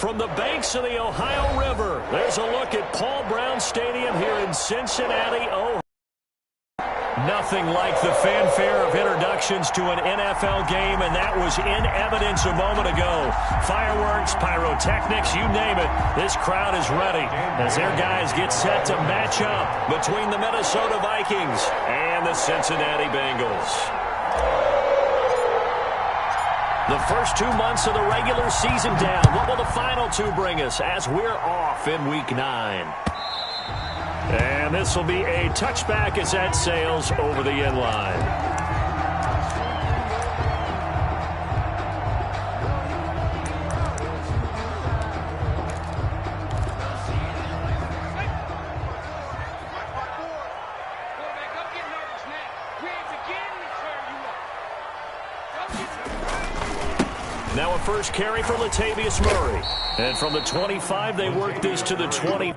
From the banks of the Ohio River, there's a look at Paul Brown Stadium here in Cincinnati, Ohio. Nothing like the fanfare of introductions to an NFL game, and that was in evidence a moment ago. Fireworks, pyrotechnics, you name it. This crowd is ready as their guys get set to match up between the Minnesota Vikings and the Cincinnati Bengals. The first 2 months of the regular season down. What will the final two bring us as we're off in Week 9? And this will be a touchback as that sails over the end line. Now a first carry for Latavius Murray. And from the 25, they work this to the 20.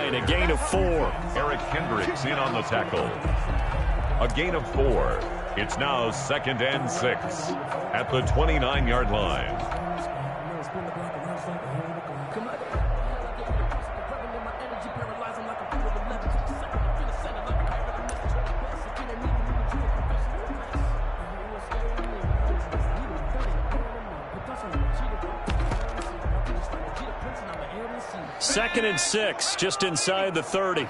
A gain of 4. Eric Hendricks in on the tackle. A gain of 4. It's now 2nd and 6 at the 29-yard line. Second and 6, just inside the 30. A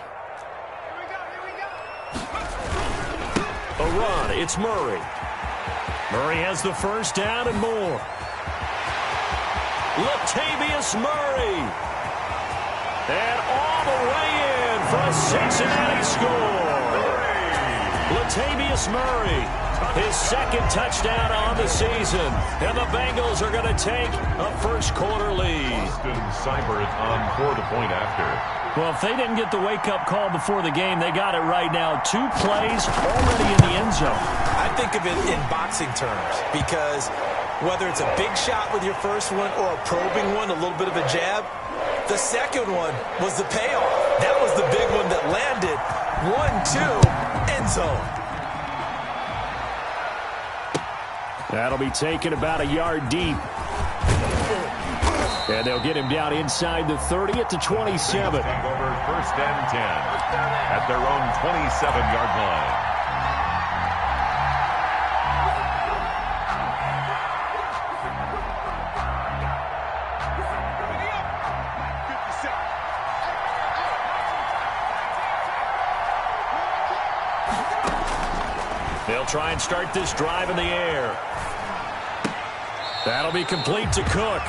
run, it's Murray. Murray has the first down and more. Latavius Murray. And all the way in for a Cincinnati score. Latavius Murray. His second touchdown on the season. And the Bengals are going to take a first-quarter lead. Austin Seibert on for the point after. Well, if they didn't get the wake-up call before the game, they got it right now. 2 plays already in the end zone. I think of it in boxing terms because whether it's a big shot with your first one or a probing one, a little bit of a jab, the second one was the payoff. That was the big one that landed. 1-2, end zone. That'll be taken about a yard deep. And they'll get him down inside the 30 at the 27. Take over 1st and 10 at their own 27-yard line. They'll try and start this drive in the air. That'll be complete to Cook.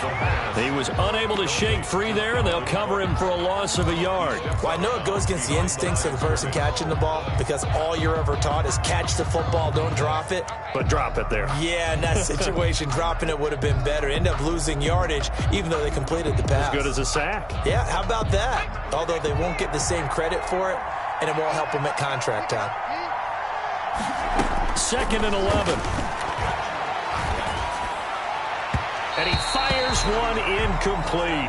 He was unable to shake free there, and they'll cover him for a loss of a yard. Well, I know it goes against the instincts of the person catching the ball because all you're ever taught is catch the football, don't drop it. But drop it there. Yeah, in that situation, dropping it would have been better. End up losing yardage, even though they completed the pass. As good as a sack. Yeah, how about that? Although they won't get the same credit for it, and it won't help them at contract time. 2nd and 11. And he fires one incomplete.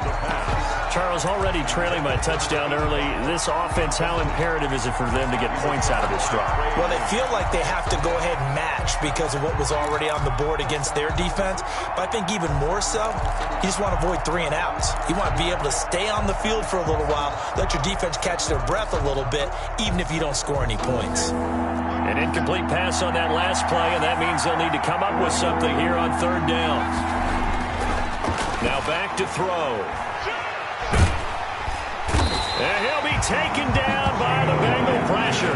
Charles, already trailing by a touchdown early. This offense, how imperative is it for them to get points out of this drive? Well, they feel like they have to go ahead and match because of what was already on the board against their defense. But I think even more so, you just want to avoid 3 and outs. You want to be able to stay on the field for a little while, let your defense catch their breath a little bit, even if you don't score any points. An incomplete pass on that last play, and that means they'll need to come up with something here on 3rd down. Now back to throw. And he'll be taken down by the Bengal pressure.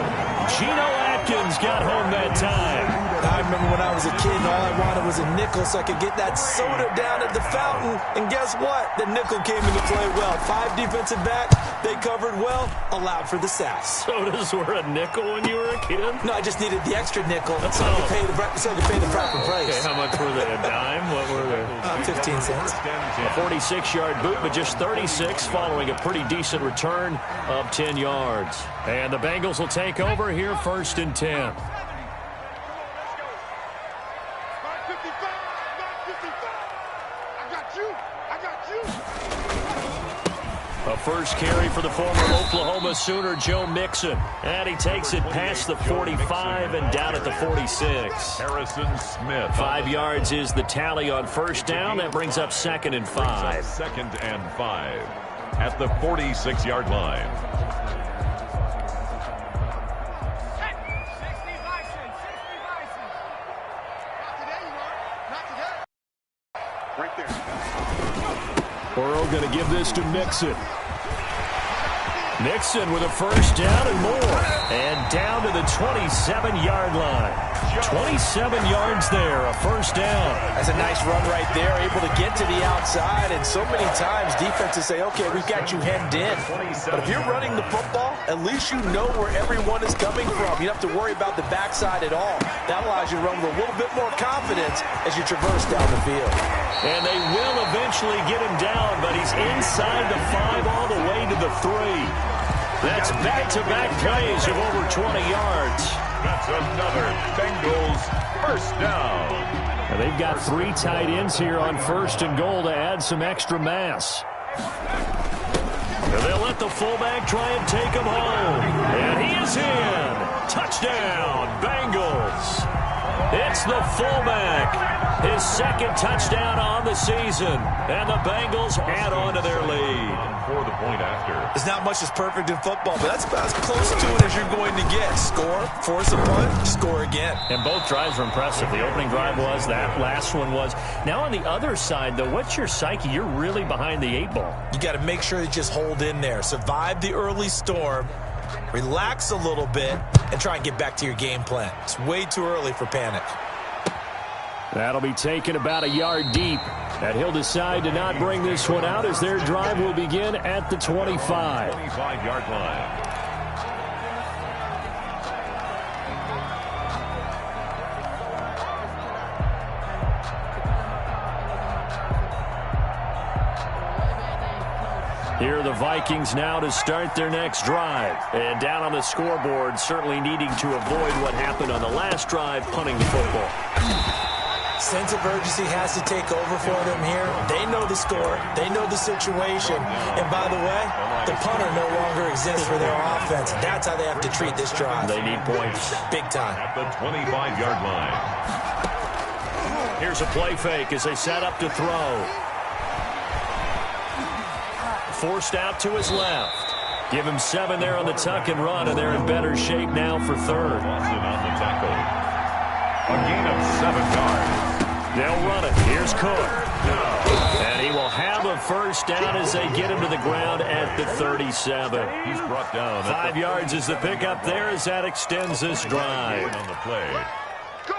Geno Atkins got home that time. I remember when I was a kid and all I wanted was a nickel so I could get that soda down at the fountain. And guess what? The nickel came into play well. 5 defensive back, They covered well, allowed for the sacks. Sodas were a nickel when you were a kid? No, I just needed the extra nickel so I could pay the proper price. Okay, how much were they? A dime? What were they? 15 cents. A 46-yard boot, but just 36 following a pretty decent return of 10 yards. And the Bengals will take over here, 1st and 10. A first carry for the former Oklahoma Sooner, Joe Mixon. And he takes it past the 45 and down at the 46. Harrison Smith. 5 yards is the tally on first down. That brings up 2nd and 5. 2nd and 5 at the 46-yard line. Burrow going to give this to Mixon. Mixon with a first down and more. And down to the 27-yard line. 27 yards there, a first down. That's a nice run right there, able to get to the outside. And so many times defenses say, okay, we've got you hemmed in. But if you're running the football, at least you know where everyone is coming from. You don't have to worry about the backside at all. That allows you to run with a little bit more confidence as you traverse down the field. And they will eventually get him down, but he's inside the 5 all the way to the 3. That's back-to-back plays of over 20 yards. That's another Bengals first down. Now they've got 3 tight ends here on 1st and goal to add some extra mass. And they'll let the fullback try and take him home. And he is in. Touchdown, Bengals. It's the fullback. His 2nd touchdown on the season. And the Bengals add on to their lead. For the point after. There's not much that's perfect in football, but that's about as close to it as you're going to get. Score, force a punt, score again. And both drives were impressive. The opening drive was, that last one was. Now on the other side, though, what's your psyche? You're really behind the 8 ball. You got to make sure you just hold in there. Survive the early storm. Relax a little bit and try and get back to your game plan. It's way too early for panic. That'll be taken about a yard deep. And he'll decide to not bring this one out as their drive will begin at the 25. 25-yard line. Here are the Vikings now to start their next drive. And down on the scoreboard, certainly needing to avoid what happened on the last drive, punting the football. Sense of urgency has to take over for them here. They know the score. They know the situation. And by the way, the punter no longer exists for their offense. That's how they have to treat this drive. They need points. Big time. At the 25-yard line. Here's a play fake as they set up to throw. Forced out to his left. Give him 7 there on the tuck and run, and they're in better shape now for 3rd. Watson on the tackle. A gain of 7 yards. They'll run it. Here's Cook. And he will have a first down as they get him to the ground at the 37. He's brought down. 5 yards is the pickup there as that extends this drive. On the play.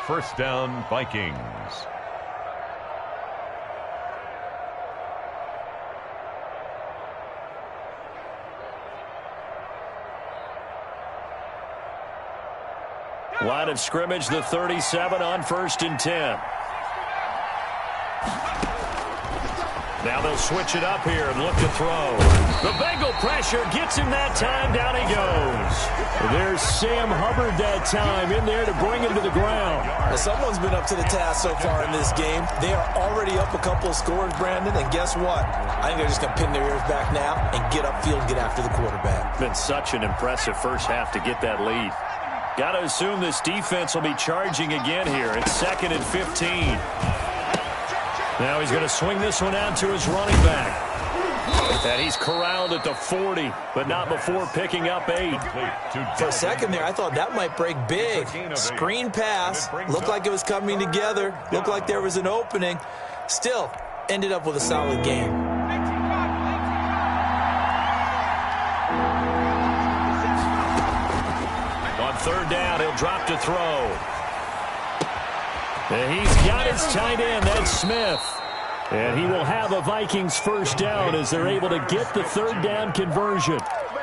First down, Vikings. Line of scrimmage, the 37 on 1st and 10. Now they'll switch it up here and look to throw. The Bengal pressure gets him that time. Down he goes. There's Sam Hubbard that time in there to bring him to the ground. Well, someone's been up to the task so far in this game. They are already up a couple of scores, Brandon, and guess what? I think they're just going to pin their ears back now and get upfield and get after the quarterback. Been such an impressive first half to get that lead. Got to assume this defense will be charging again here. It's 2nd and 15. Now he's going to swing this one out to his running back. And he's corralled at the 40, but not before picking up 8. For a second there, I thought that might break big. Screen pass. Looked like it was coming together. Looked like there was an opening. Still, ended up with a solid game. On 3rd down, he'll drop to throw. And he's got his tight end, that's Smith. And he will have a Vikings first down as they're able to get the 3rd down conversion.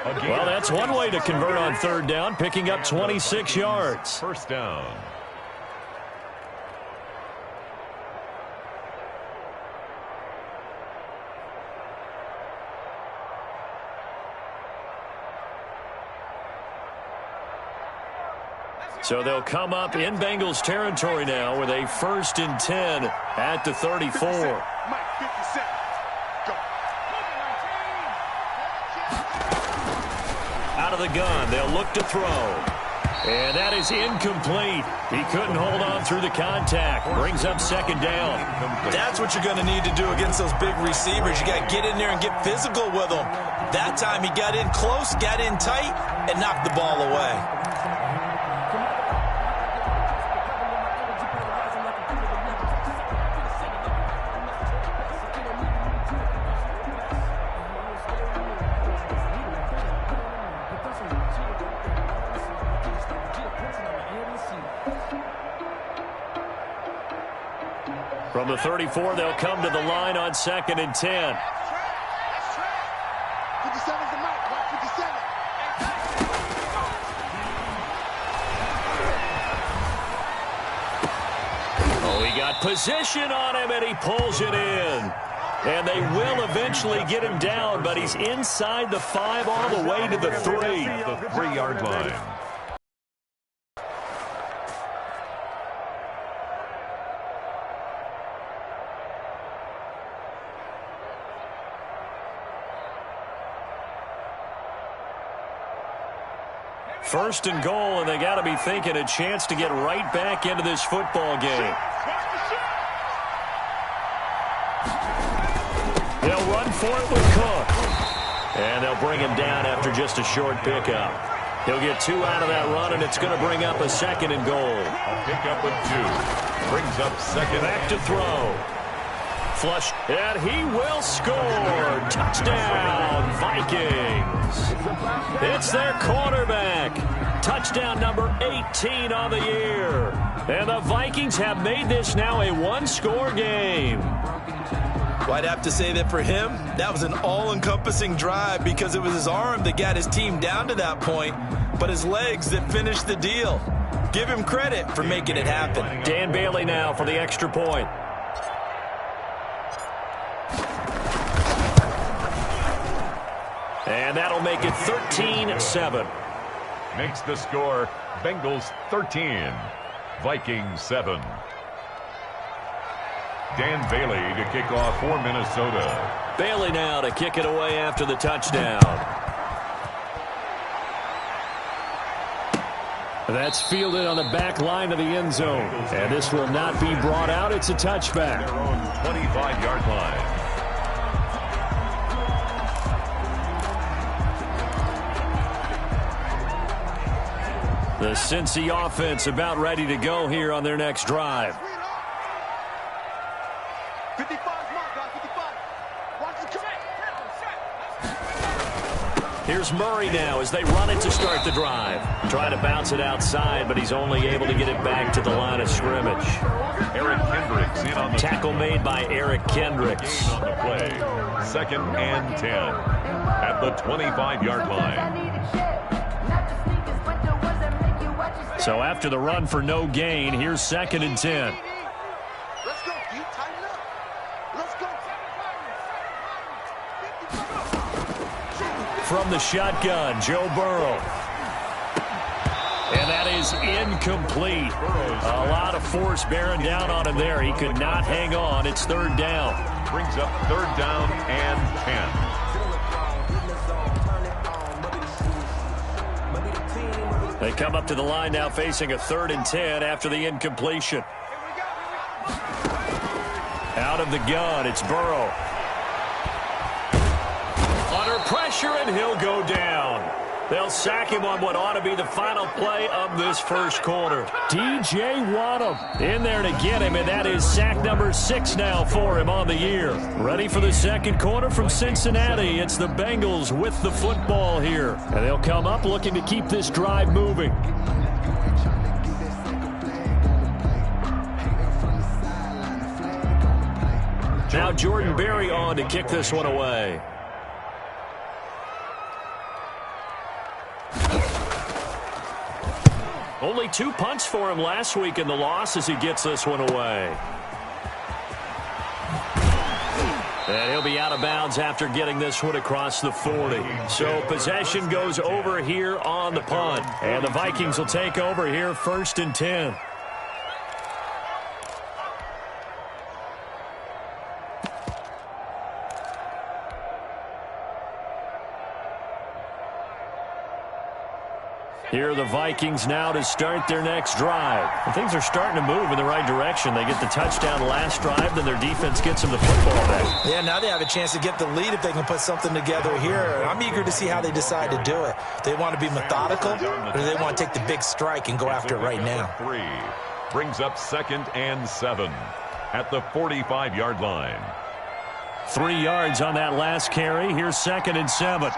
Well, that's one way to convert on third down, picking up 26 yards. First down. So they'll come up in Bengals territory now with a 1st and 10 at the 34. Out of the gun, they'll look to throw. And that is incomplete. He couldn't hold on through the contact. Brings up 2nd down. That's what you're going to need to do against those big receivers. You got to get in there and get physical with them. That time he got in close, got in tight, and knocked the ball away. From the 34, they'll come to the line on 2nd and 10. Oh, he got position on him, and he pulls it in. And they will eventually get him down, but he's inside the 5 all the way to the 3. The 3-yard line. First and goal, and they got to be thinking a chance to get right back into this football game. They'll run for it with Cook. And they'll bring him down after just a short pickup. He'll get 2 out of that run, and it's going to bring up a 2nd and goal. A pickup of 2. Brings up 2nd. Back to throw. Flush, and he will score. Touchdown, Vikings. It's their quarterback. Touchdown number 18 on the year. And the Vikings have made this now a one-score game. Well, I'd have to say that for him, that was an all-encompassing drive because it was his arm that got his team down to that point, but his legs that finished the deal. Give him credit for making it happen. Dan Bailey now for the extra point. And that'll make it 13-7. Makes the score Bengals 13, Vikings 7. Dan Bailey to kick off for Minnesota. Bailey now to kick it away after the touchdown. That's fielded on the back line of the end zone. And this will not be brought out. It's a touchback. Their own 25-yard line. The Cincy offense about ready to go here on their next drive. 55, mark, guys, 55. Watch the track. Here's Murray now as they run it to start the drive. Trying to bounce it outside, but he's only able to get it back to the line of scrimmage. Eric Kendricks in on the tackle made by Eric Kendricks. on the play. 2nd and 10 at the 25-yard line. So after the run for no gain, here's 2nd and 10. Let's go, D. Tighten up. Let's go. From the shotgun, Joe Burrow. And that is incomplete. A lot of force bearing down on him there. He could not hang on. It's 3rd down. Brings up 3rd down and 10. They come up to the line now facing a 3rd and 10 after the incompletion. Out of the gun, it's Burrow. Under pressure, and he'll go down. They'll sack him on what ought to be the final play of this first quarter. DJ Waddle in there to get him, and that is sack number 6 now for him on the year. Ready for the second quarter from Cincinnati. It's the Bengals with the football here. And they'll come up looking to keep this drive moving. Now Jordan Berry on to kick this one away. Only 2 punts for him last week in the loss as he gets this one away. And he'll be out of bounds after getting this one across the 40. So possession goes over here on the punt. And the Vikings will take over here 1st and 10. Here are the Vikings now to start their next drive. And things are starting to move in the right direction. They get the touchdown last drive, then their defense gets them the football back. Yeah, now they have a chance to get the lead if they can put something together here. I'm eager to see how they decide to do it. They want to be methodical, or do they want to take the big strike and go after it right now? 3 brings up 2nd and 7 at the 45-yard line. 3 yards on that last carry. Here's 2nd and 7.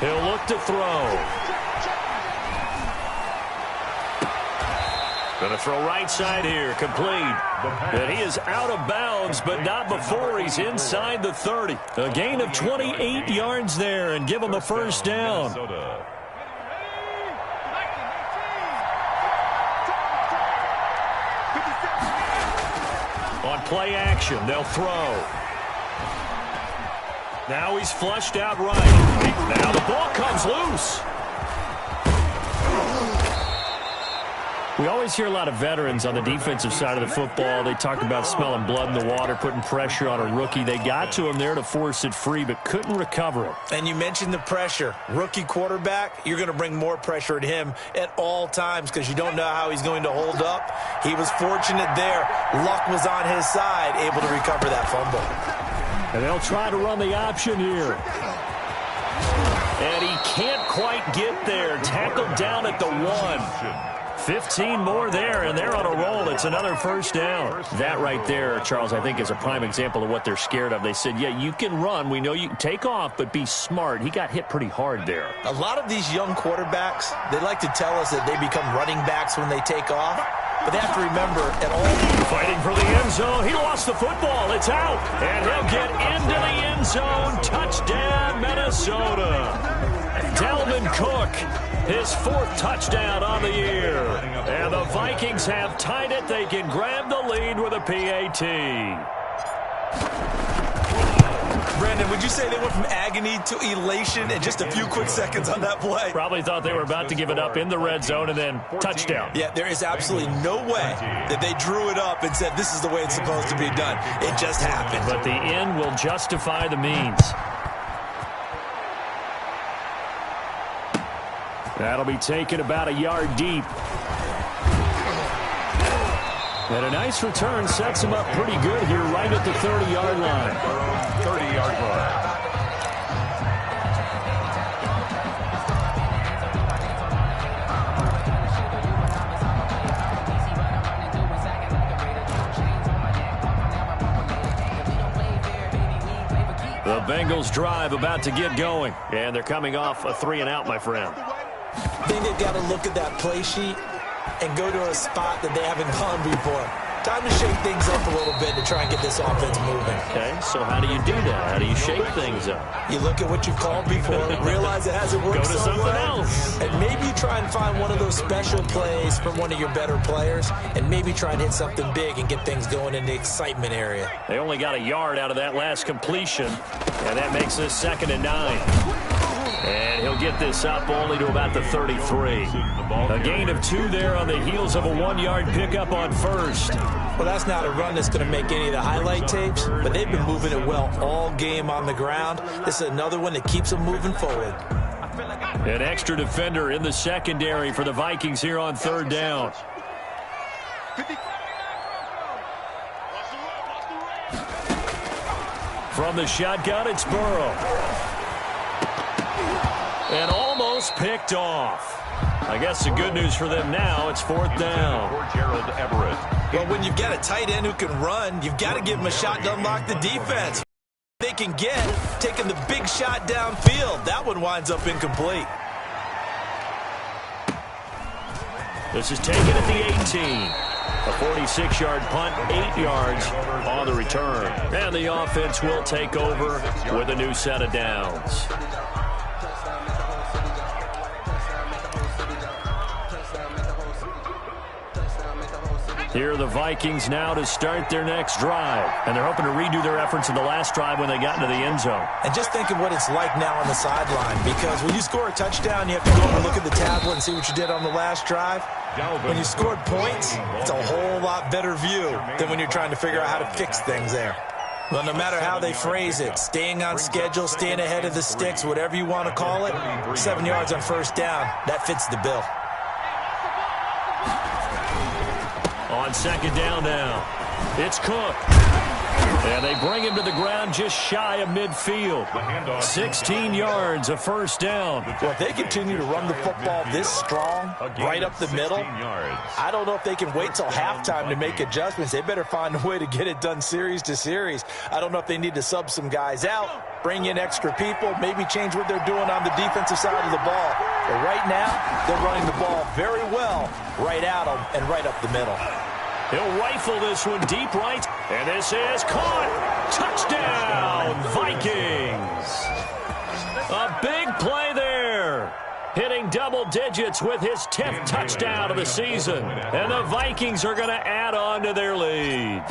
He'll look to throw. Going to throw right side here, complete. And he is out of bounds, but not before he's inside the 30. A gain of 28 yards there and give him a first down. On play action, they'll throw. Now he's flushed out right. Now the ball comes loose. We always hear a lot of veterans on the defensive side of the football. They talk about smelling blood in the water, putting pressure on a rookie. They got to him there to force it free, but couldn't recover it. And you mentioned the pressure. Rookie quarterback, you're going to bring more pressure at him at all times because you don't know how he's going to hold up. He was fortunate there. Luck was on his side, able to recover that fumble. And they'll try to run the option here. And he can't quite get there. Tackled down at the 1. 15 more there, and they're on a roll. It's another first down. That right there, Charles, I think is a prime example of what they're scared of. They said, yeah, you can run. We know you can take off, but be smart. He got hit pretty hard there. A lot of these young quarterbacks, they like to tell us that they become running backs when they take off. But they have to remember, at all... Fighting for the end zone. He lost the football. It's out. And he'll get into the end zone. Touchdown, Minnesota. Dalvin Cook, his 4th touchdown on the year. And the Vikings have tied it. They can grab the lead with a PAT. Brandon, would you say they went from agony to elation in just a few quick seconds on that play? Probably thought they were about to give it up in the red zone and then touchdown. Yeah, there is absolutely no way that they drew it up and said this is the way it's supposed to be done. It just happened. But the end will justify the means. That'll be taken about a yard deep. And a nice return sets him up pretty good here right at the 30-yard line. 30-yard line. The Bengals drive about to get going. And they're coming off a 3-and-out, my friend. I think they've got to look at that play sheet and go to a spot that they haven't gone before. Time to shake things up a little bit to try and get this offense moving. Okay, so how do you do that? How do you shake things up? You look at what you've called before, realize it hasn't worked so well. Go to something else. And maybe try and find one of those special plays from one of your better players, and maybe try and hit something big and get things going in the excitement area. They only got a yard out of that last completion, and that makes this 2nd and 9. And he'll get this up only to about the 33. A gain of 2 there on the heels of a 1-yard pickup on first. Well, that's not a run that's going to make any of the highlight tapes, but they've been moving it well all game on the ground. This is another one that keeps them moving forward. An extra defender in the secondary for the Vikings here on 3rd down. From the shotgun, it's Burrow. And almost picked off. I guess the good news for them now, it's 4th down. Well, when you've got a tight end who can run, you've got to give him a shot to unlock the defense. They can get taking the big shot downfield. That one winds up incomplete. This is taken at the 18. A 46-yard punt, 8 yards on the return. And the offense will take over with a new set of downs. Here are the Vikings now to start their next drive. And they're hoping to redo their efforts in the last drive when they got into the end zone. And just think of what it's like now on the sideline, because when you score a touchdown, you have to go over and look at the tablet and see what you did on the last drive. When you scored points, it's a whole lot better view than when you're trying to figure out how to fix things there. Well, no matter how they phrase it, staying on schedule, staying ahead of the sticks, whatever you want to call it, 7 yards on first down, that fits the bill. On second down now, it's Cook. And they bring him to the ground just shy of midfield. 16 yards, a first down. Well, if they continue to run the football this strong, right up the middle, I don't know if they can wait till halftime to make adjustments. They better find a way to get it done series to series. I don't know if they need to sub some guys out, bring in extra people, maybe change what they're doing on the defensive side of the ball. But right now, they're running the ball very well right at them and right up the middle. He'll rifle this one deep right, and this is caught. Touchdown, Vikings. A big play there. Hitting double digits with his 10th touchdown of the season. And the Vikings are going to add on to their lead.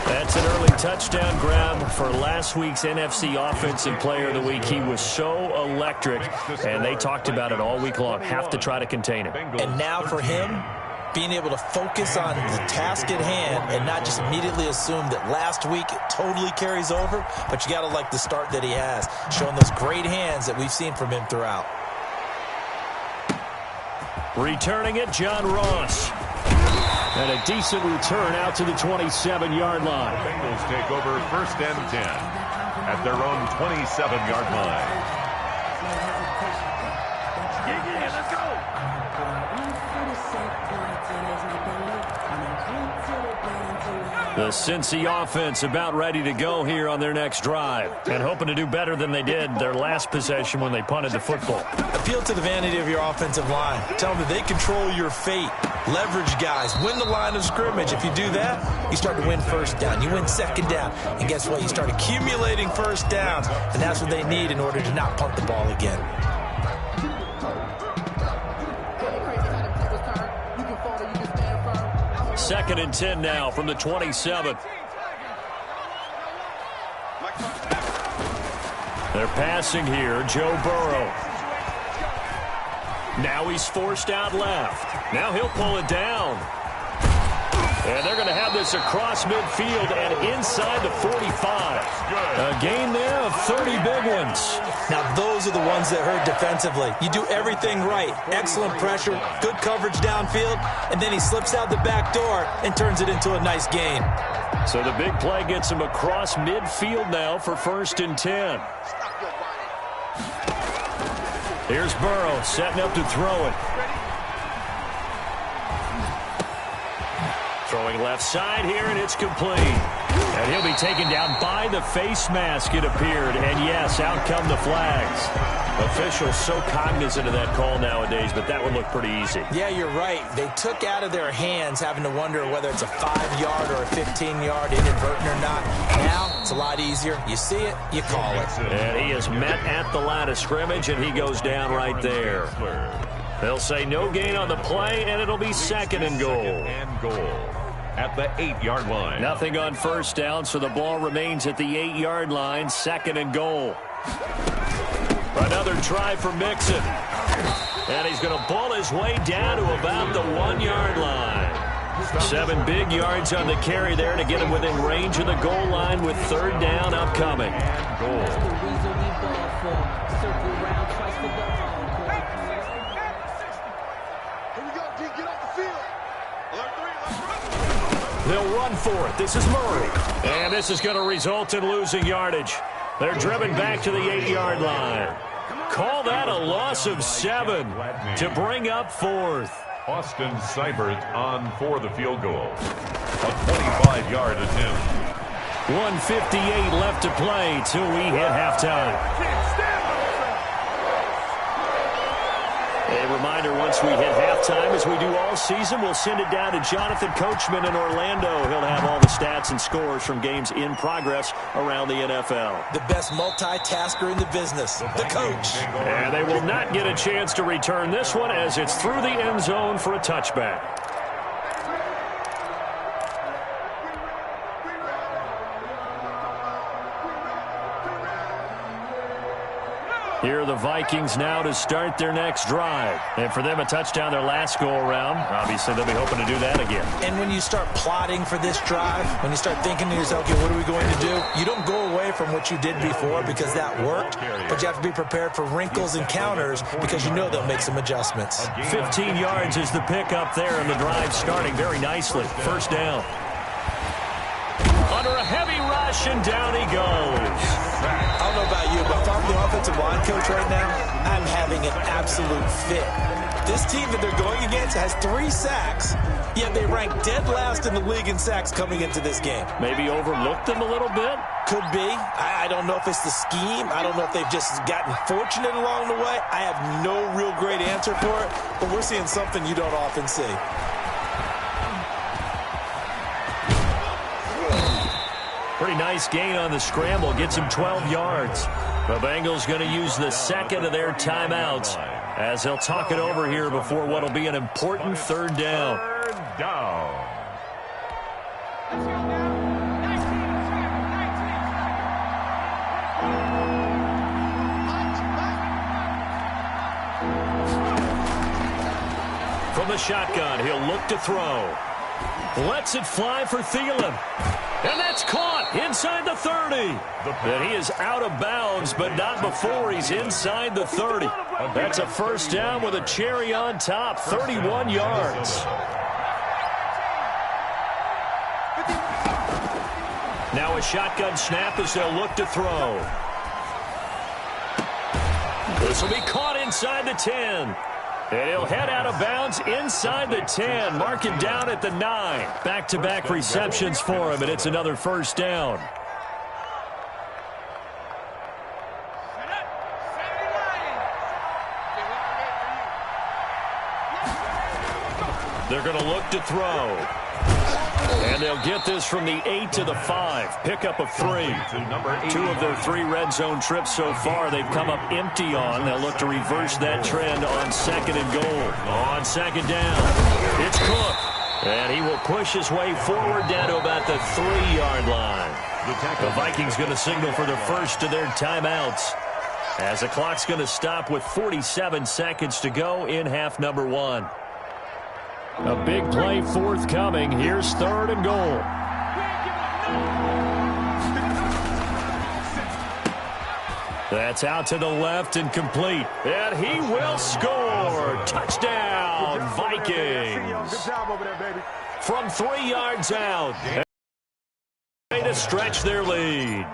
That's an early touchdown grab for last week's NFC Offensive Player of the Week. He was so electric, and they talked about it all week long. Have to try to contain him. And now for him, being able to focus on the task at hand and not just immediately assume that last week it totally carries over, but you got to like the start that he has, showing those great hands that we've seen from him throughout. Returning it, John Ross. And a decent return out to the 27-yard line. Bengals take over first and 10 at their own 27-yard line. Let's go. The Cincy offense about ready to go here on their next drive and hoping to do better than they did their last possession when they punted the football. Appeal to the vanity of your offensive line. Tell them that they control your fate. Leverage guys. Win the line of scrimmage. If you do that, you start to win first down. You win second down. And guess what? You start accumulating first downs. And that's what they need in order to not punt the ball again. Second and 10 now from the 27. They're passing here. Joe Burrow. Now he's forced out left. Now he'll pull it down. And they're going to have this across midfield and inside the 45. A gain there of 30 big ones. Now those are the ones that hurt defensively. You do everything right. Excellent pressure, good coverage downfield, and then he slips out the back door and turns it into a nice gain. So the big play gets him across midfield now for first and 10. Here's Burrow setting up to throw it. Throwing left side here, and it's complete. And he'll be taken down by the face mask, it appeared. And, yes, out come the flags. Officials so cognizant of that call nowadays, but that would look pretty easy. Yeah, you're right. They took out of their hands having to wonder whether it's a 5-yard or a 15-yard inadvertent or not. Now, it's a lot easier. You see it, you call it. And he is met at the line of scrimmage, and he goes down right there. They'll say no gain on the play, and it'll be second and goal. At the 8-yard line. Nothing on first down, so the ball remains at the 8-yard line, second and goal. Another try for Mixon. And he's going to ball his way down to about the 1-yard line. 7 big yards on the carry there to get him within range of the goal line with third down upcoming. They'll run for it. This is Murray. And this is going to result in losing yardage. They're driven back to the 8-yard line. Call that a loss of 7 to bring up fourth. Austin Seibert on for the field goal. A 25-yard attempt. 1:58 left to play till we hit halftime. A reminder, once we hit halftime, as we do all season, we'll send it down to Jonathan Coachman in Orlando. He'll have all the stats and scores from games in progress around the NFL. The best multitasker in the business, the coach. And they will not get a chance to return this one as it's through the end zone for a touchback. Here are the Vikings now to start their next drive. And for them, a touchdown their last go-around. Obviously, they'll be hoping to do that again. And when you start plotting for this drive, when you start thinking to yourself, okay, what are we going to do? You don't go away from what you did before because that worked, but you have to be prepared for wrinkles and counters because you know they'll make some adjustments. 15 yards is the pickup there, and the drive starting very nicely. First down. Under a heavy rush, and down he goes. I don't know about you, but if I'm the offensive line coach right now, I'm having an absolute fit. This team that they're going against has 3 sacks, yet they rank dead last in the league in sacks coming into this game. Maybe overlooked them a little bit? Could be. I don't know if it's the scheme. I don't know if they've just gotten fortunate along the way. I have no real great answer for it, but we're seeing something you don't often see. Pretty nice gain on the scramble. Gets him 12 yards. The Bengals going to use the second of their timeouts as they'll talk it over here before what will be an important third down. Third down. From the shotgun, he'll look to throw. Lets it fly for Thielen. And that's caught inside the 30. And he is out of bounds, but not before he's inside the 30. That's a first down with a cherry on top, 31 yards. Now a shotgun snap as they'll look to throw. This will be caught inside the 10. And he'll head out of bounds inside the 10. Mark him down at the 9. Back-to-back receptions for him, and it's another first down. They're going to look to throw. And they'll get this from the 8 to the 5. Pickup of 3. 2 of their 3 red zone trips so far they've come up empty on. They'll look to reverse that trend on second and goal. On second down, it's Cook. And he will push his way forward down to about the 3-yard line. The Vikings going to signal for the first of their timeouts as the clock's going to stop with 47 seconds to go in half number 1. A big play forthcoming. Here's third and goal. That's out to the left and complete. And he will score. Touchdown, Vikings. From 3 yards out. Way to stretch their lead.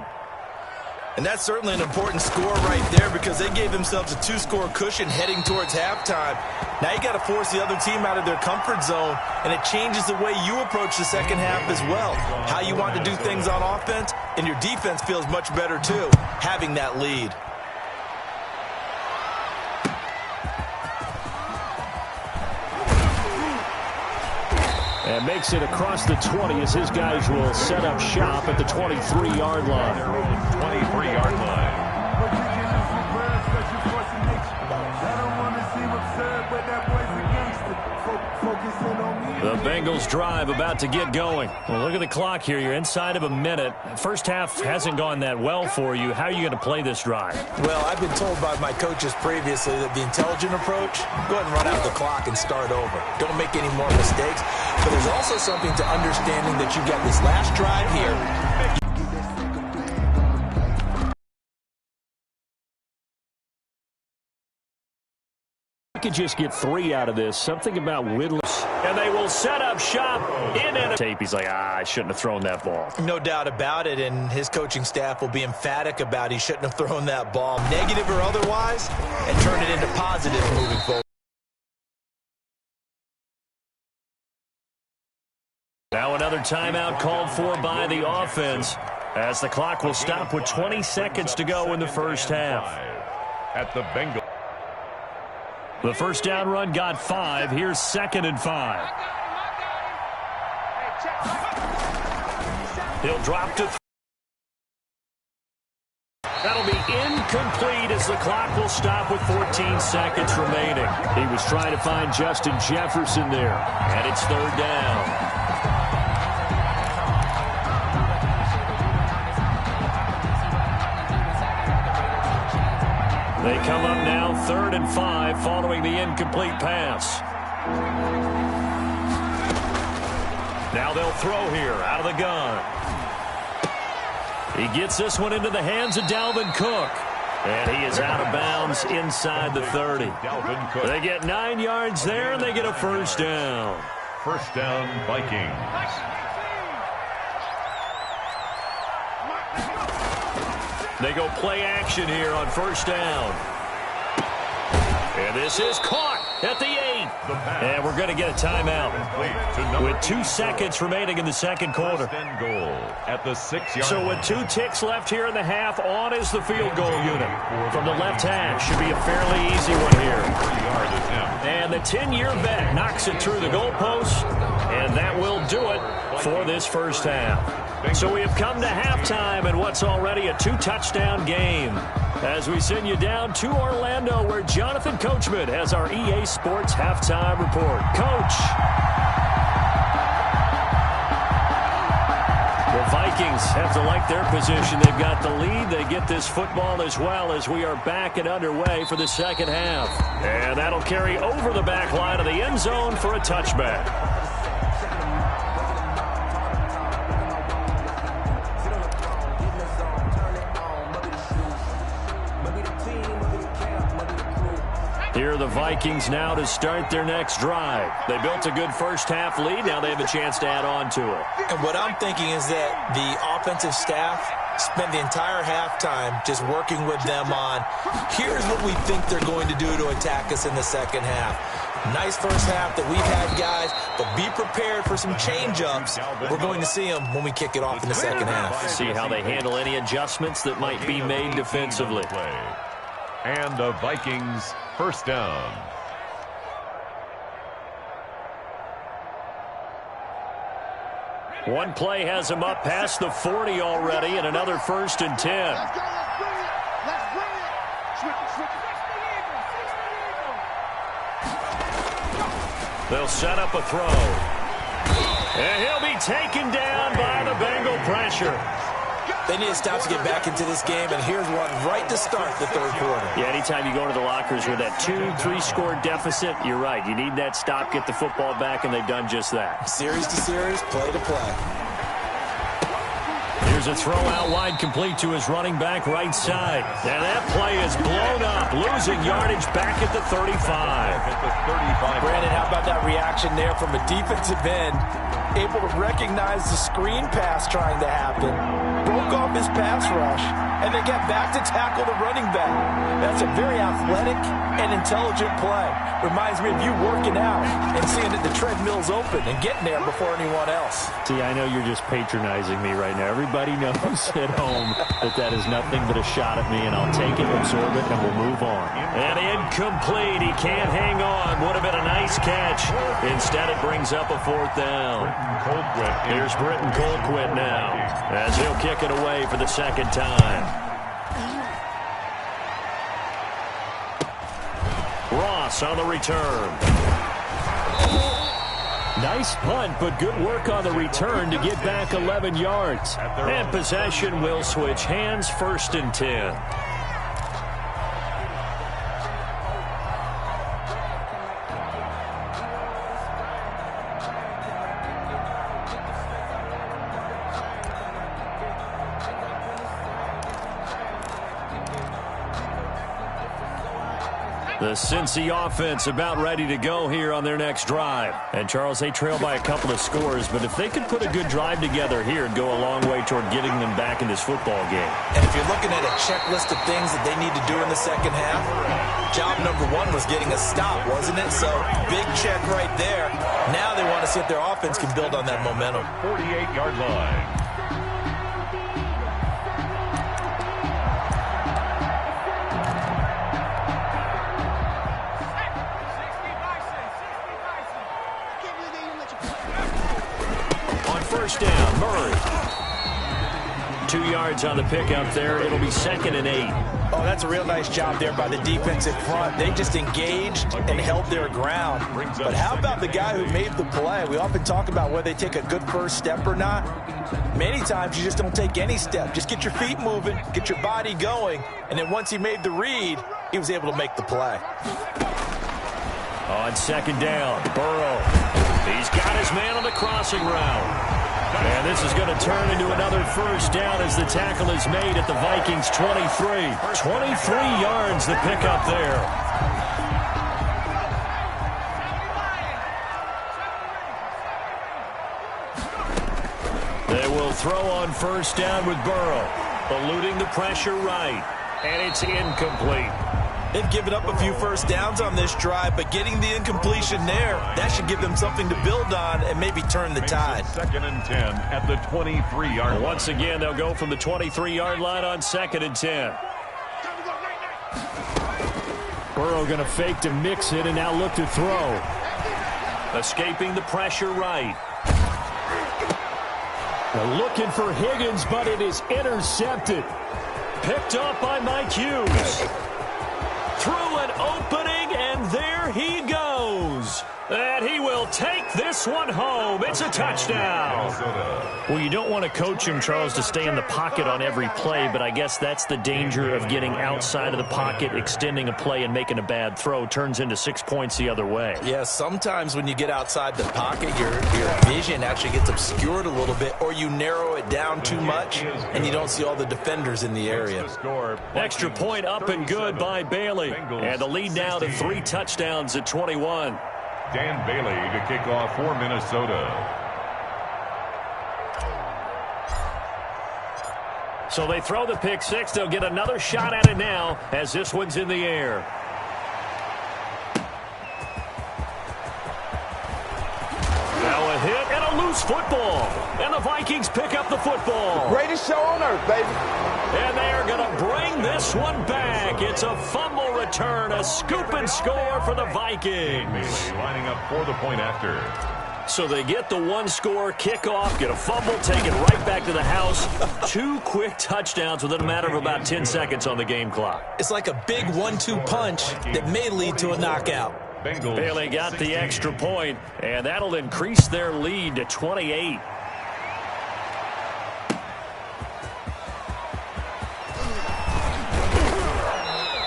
And that's certainly an important score right there because they gave themselves a 2-score cushion heading towards halftime. Now you got to force the other team out of their comfort zone, and it changes the way you approach the second half as well. How you want to do things on offense, and your defense feels much better too, having that lead. And makes it across the 20 as his guys will set up shop at the 23-yard line. 23-yard line. The Bengals drive about to get going. Well, look at the clock here. You're inside of a minute. First half hasn't gone that well for you. How are you going to play this drive? Well, I've been told by my coaches previously that the intelligent approach, go ahead and run out the clock and start over. Don't make any more mistakes. But there's also something to understanding that you've got this last drive here. Could just get 3 out of this. Something about Whittley. And they will set up shop in a tape. He's like, I shouldn't have thrown that ball. No doubt about it, and his coaching staff will be emphatic about he shouldn't have thrown that ball, negative or otherwise, and turn it into positive moving forward. Now another timeout called for by the offense as the clock will stop with 20 seconds to go in the first half. At the Bengals. The first down run got 5. Here's 2nd and 5. He'll drop to. That'll be incomplete as the clock will stop with 14 seconds remaining. He was trying to find Justin Jefferson there. And it's third down. They come up now 3rd and 5 following the incomplete pass. Now they'll throw here out of the gun. He gets this one into the hands of Dalvin Cook. And he is out of bounds inside the 30. They get 9 yards there, and they get a first down. First down, Vikings. They go play action here on first down. And this is caught at the 8. And we're going to get a timeout with 2 seconds remaining in the second quarter. Goal at the 6-yard So with 2 ticks left here in the half, on is the field goal unit. From the left hash, should be a fairly easy one here. And the 10-year vet knocks it through the goalpost, and that will do it for this first half. So we have come to halftime in what's already a 2-touchdown game. As we send you down to Orlando, where Jonathan Coachman has our EA Sports halftime report. Coach. The Vikings have to like their position. They've got the lead. They get this football as well as we are back and underway for the second half. And that'll carry over the back line of the end zone for a touchback. Here are the Vikings now to start their next drive. They built a good first-half lead. Now they have a chance to add on to it. And what I'm thinking is that the offensive staff spent the entire halftime just working with them on, here's what we think they're going to do to attack us in the second half. Nice first half that we've had, guys, but be prepared for some change-ups. We're going to see them when we kick it off in the second half. See how they handle any adjustments that might be made defensively. And the Vikings first down. One play has them up past the 40 already, and another 1st and 10. Let's go. Let's bring it. Switch it. They'll set up a throw. And he'll be taken down by the Bengal pressure. They need to stop to get back into this game, and here's one right to start the third quarter. Yeah, anytime you go to the lockers with that 2-3 score deficit, you're right. You need that stop, get the football back, and they've done just that. Series to series, play to play. Here's a throw out wide, complete to his running back right side. And that play is blown up, losing yardage back at the 35. Brandon, how about that reaction there from a defensive end? Able to recognize the screen pass trying to happen, broke off his pass rush, and then got back to tackle the running back. That's a very athletic and intelligent play. Reminds me of you working out and seeing that the treadmill's open and getting there before anyone else. See, I know you're just patronizing me right now. Everybody knows at home that is nothing but a shot at me, and I'll take it, absorb it, and we'll move on. And incomplete. He can't hang on. Would have been a nice catch. Instead, it brings up a 4th down. Here's Britton Colquitt now, as he'll kick it away for the second time. Ross on the return. Nice punt, but good work on the return to get back 11 yards. And possession will switch hands, 1st and 10. The Cincy offense about ready to go here on their next drive. And, Charles, they trail by a couple of scores, but if they could put a good drive together here, it'd go a long way toward getting them back in this football game. And if you're looking at a checklist of things that they need to do in the second half, job number 1 was getting a stop, wasn't it? So, big check right there. Now they want to see if their offense can build on that momentum. 48-yard line. First down, Murray. 2 yards on the pickup there. It'll be 2nd and 8. Oh, that's a real nice job there by the defensive front. They just engaged and held their ground. But how about the guy who made the play? We often talk about whether they take a good first step or not. Many times you just don't take any step. Just get your feet moving, get your body going, and then once he made the read, he was able to make the play. On second down, Burrow. He's got his man on the crossing route. And this is going to turn into another first down as the tackle is made at the Vikings' 23. 23 yards the pickup there. They will throw on first down with Burrow, eluding the pressure right, and it's incomplete. They've given up a few first downs on this drive, but getting the incompletion there, that should give them something to build on and maybe turn the tide. Second and 10 at the 23-yard line. Once again, they'll go from the 23-yard line on second and 10. Burrow going to fake to mix it and now look to throw. Escaping the pressure right. They're looking for Higgins, but it is intercepted. Picked up by Mike Hughes. Through an opening, and there he goes. And he will take this one home. It's a touchdown. Well, you don't want to coach him, Charles, to stay in the pocket on every play, but I guess that's the danger of getting outside of the pocket, extending a play, and making a bad throw. Turns into 6 points the other way. Yeah, sometimes when you get outside the pocket, your vision actually gets obscured a little bit, or you narrow it down too much, and you don't see all the defenders in the area. Extra point up and good by Bailey. And the lead now to 3 touchdowns at 21. Dan Bailey to kick off for Minnesota. So they throw the pick six. They'll get another shot at it now as this one's in the air. Now a hit and a loose football. And the Vikings pick up the football. Greatest show on earth, baby. And they are going to bring this one back. It's a fumble return, a scoop and score for the Vikings. Bailey lining up for the point after. So they get the one-score kickoff, get a fumble, take it right back to the house. 2 quick touchdowns within a matter of about 10 seconds on the game clock. It's like a big 1-2 punch that may lead to a knockout. Bengals. Bailey got the extra point, and that'll increase their lead to 28.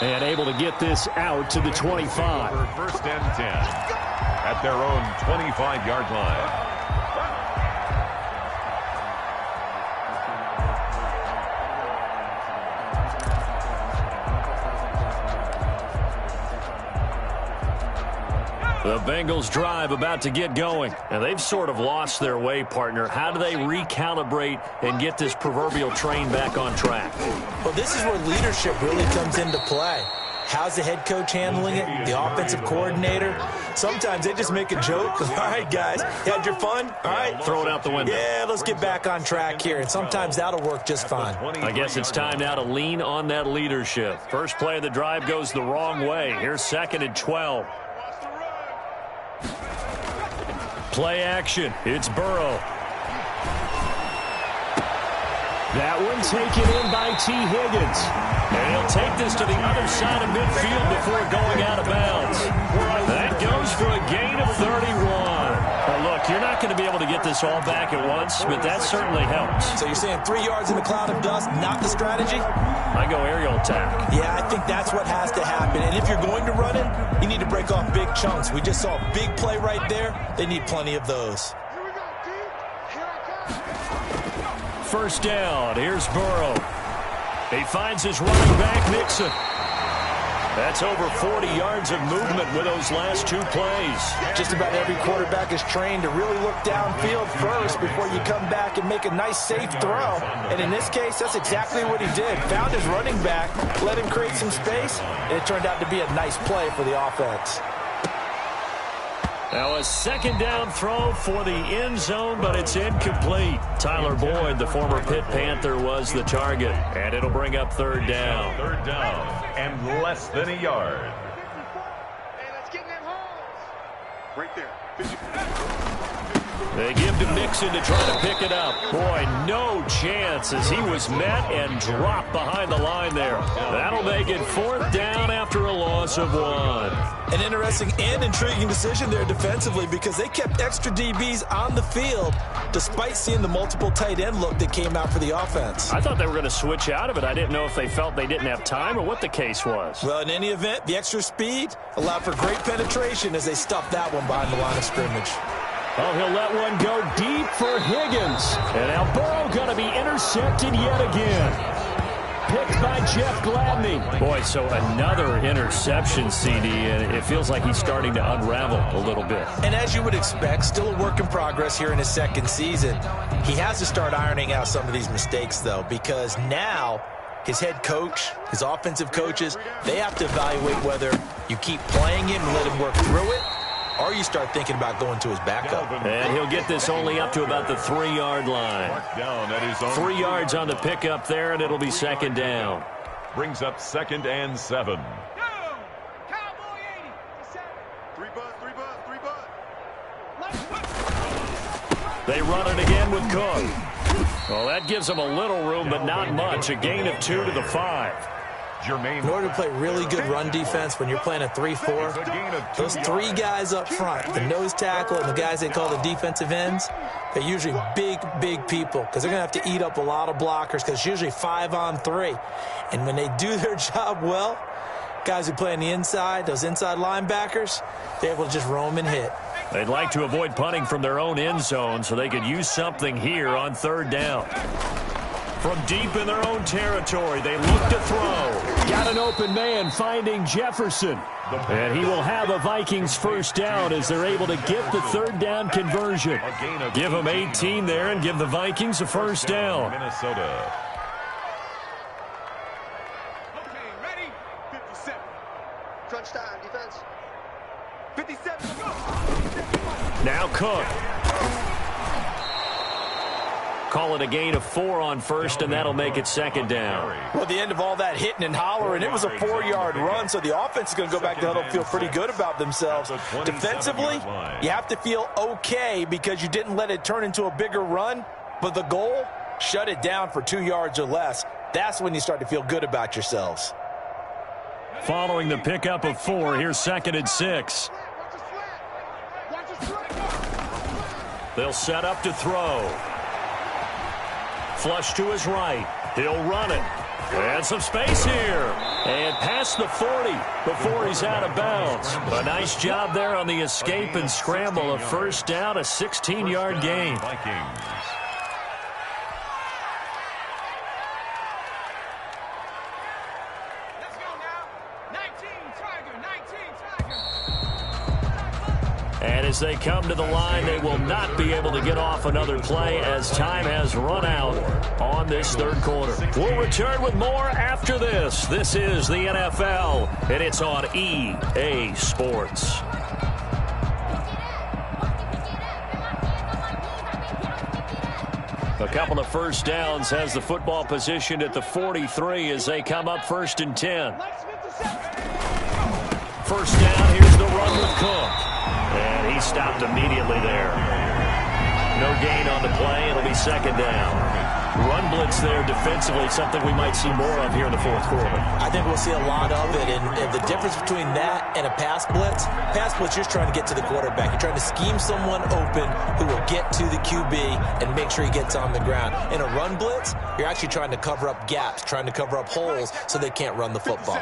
And able to get this out to the 25. For first and 10 at their own 25-yard line. The Bengals drive about to get going. And they've sort of lost their way, partner. How do they recalibrate and get this proverbial train back on track? Well, this is where leadership really comes into play. How's the head coach handling it? The offensive coordinator? Sometimes they just make a joke. All right, guys, you had your fun? All right. Throw it out the window. Yeah, let's get back on track here. And sometimes that'll work just fine. I guess it's time now to lean on that leadership. First play of the drive goes the wrong way. Here's second and 12. Play action. It's Burrow. That one taken in by T. Higgins. And he'll take this to the other side of midfield before going out of bounds. That goes for a gain of 31. Now, look, you're not going to be able to get this all back at once, but that certainly helps. So you're saying 3 yards in a cloud of dust, not the strategy? I go aerial attack. Yeah, I think that's what has to happen. And if you're going to run it, you need to break off big chunks. We just saw a big play right there. They need plenty of those. First down. Here's Burrow. He finds his running back, Mixon. That's over 40 yards of movement with those last 2 plays. Just about every quarterback is trained to really look downfield first before you come back and make a nice, safe throw. And in this case, that's exactly what he did. Found his running back, let him create some space, and it turned out to be a nice play for the offense. Now a second down throw for the end zone, but it's incomplete. Tyler Boyd, the former Pitt Panther, was the target. And it'll bring up third down. Third down and less than a yard. Hey, let's get in that hole. Right there. They give to Mixon to try to pick it up. Boy, no chance as he was met and dropped behind the line there. That'll make it fourth down after after a loss of 1. An interesting and intriguing decision there defensively because they kept extra DBs on the field despite seeing the multiple tight end look that came out for the offense. I thought they were going to switch out of it. I didn't know if they felt they didn't have time or what the case was. Well, in any event, the extra speed allowed for great penetration as they stuffed that one behind the line of scrimmage. Oh, he'll let one go deep for Higgins. And now Burrow going to be intercepted yet again. Picked by Jeff Gladney. Boy, so another interception, CD, and it feels like he's starting to unravel a little bit. And as you would expect, still a work in progress here in his second season. He has to start ironing out some of these mistakes, though, because now his head coach, his offensive coaches, they have to evaluate whether you keep playing him and let him work through it, or you start thinking about going to his backup. And he'll get this only up to about the 3-yard line. 3 yards on the pickup there, and it'll be second down. Brings up 2nd and 7. They run it again with Cook. Well, that gives them a little room, but not much. A gain of 2 to the 5. In order to play really good run defense when you're playing a 3-4, those 3 guys up front, the nose tackle and the guys they call the defensive ends, they're usually big, big people because they're going to have to eat up a lot of blockers because it's usually 5 on 3. And when they do their job well, guys who play on the inside, those inside linebackers, they're able to just roam and hit. They'd like to avoid punting from their own end zone so they could use something here on 3rd down. From deep in their own territory, they look to throw. Got an open man finding Jefferson. And he will have a Vikings first down as they're able to get the 3rd down conversion. Give them 18 there and give the Vikings a first down. Minnesota. Okay, ready? 57. Crunch time, defense. 57, go! Now Cook. Call it a gain of 4 on first, and that'll make it second down. Well, the end of all that hitting and hollering, it was a 4-yard run, so the offense is going to go back to huddle and feel pretty good about themselves. Defensively, you have to feel okay because you didn't let it turn into a bigger run, but the goal, shut it down for 2 yards or less. That's when you start to feel good about yourselves. Following the pickup of 4, here's 2nd and 6. They'll set up to throw. Flush to his right. He'll run it. And some space here. And past the 40 before he's out of bounds. A nice job there on the escape and scramble. A first down, a 16-yard gain. Vikings. Let's go now. 19, Tiger, 19, Tiger. And as they come to the line, they will not be able to get off another play as time has run out on this 3rd quarter. We'll return with more after this. This is the NFL, and it's on EA Sports. A couple of first downs has the football positioned at the 43 as they come up 1st and 10. First down, here's the run with Cook. And he stopped immediately there. No gain on the play. It'll be second down. Run blitz there defensively, something we might see more of here in the 4th quarter. I think we'll see a lot of it. And the difference between that and a pass blitz, you're just trying to get to the quarterback. You're trying to scheme someone open who will get to the QB and make sure he gets on the ground. In a run blitz, you're actually trying to cover up gaps, trying to cover up holes so they can't run the football.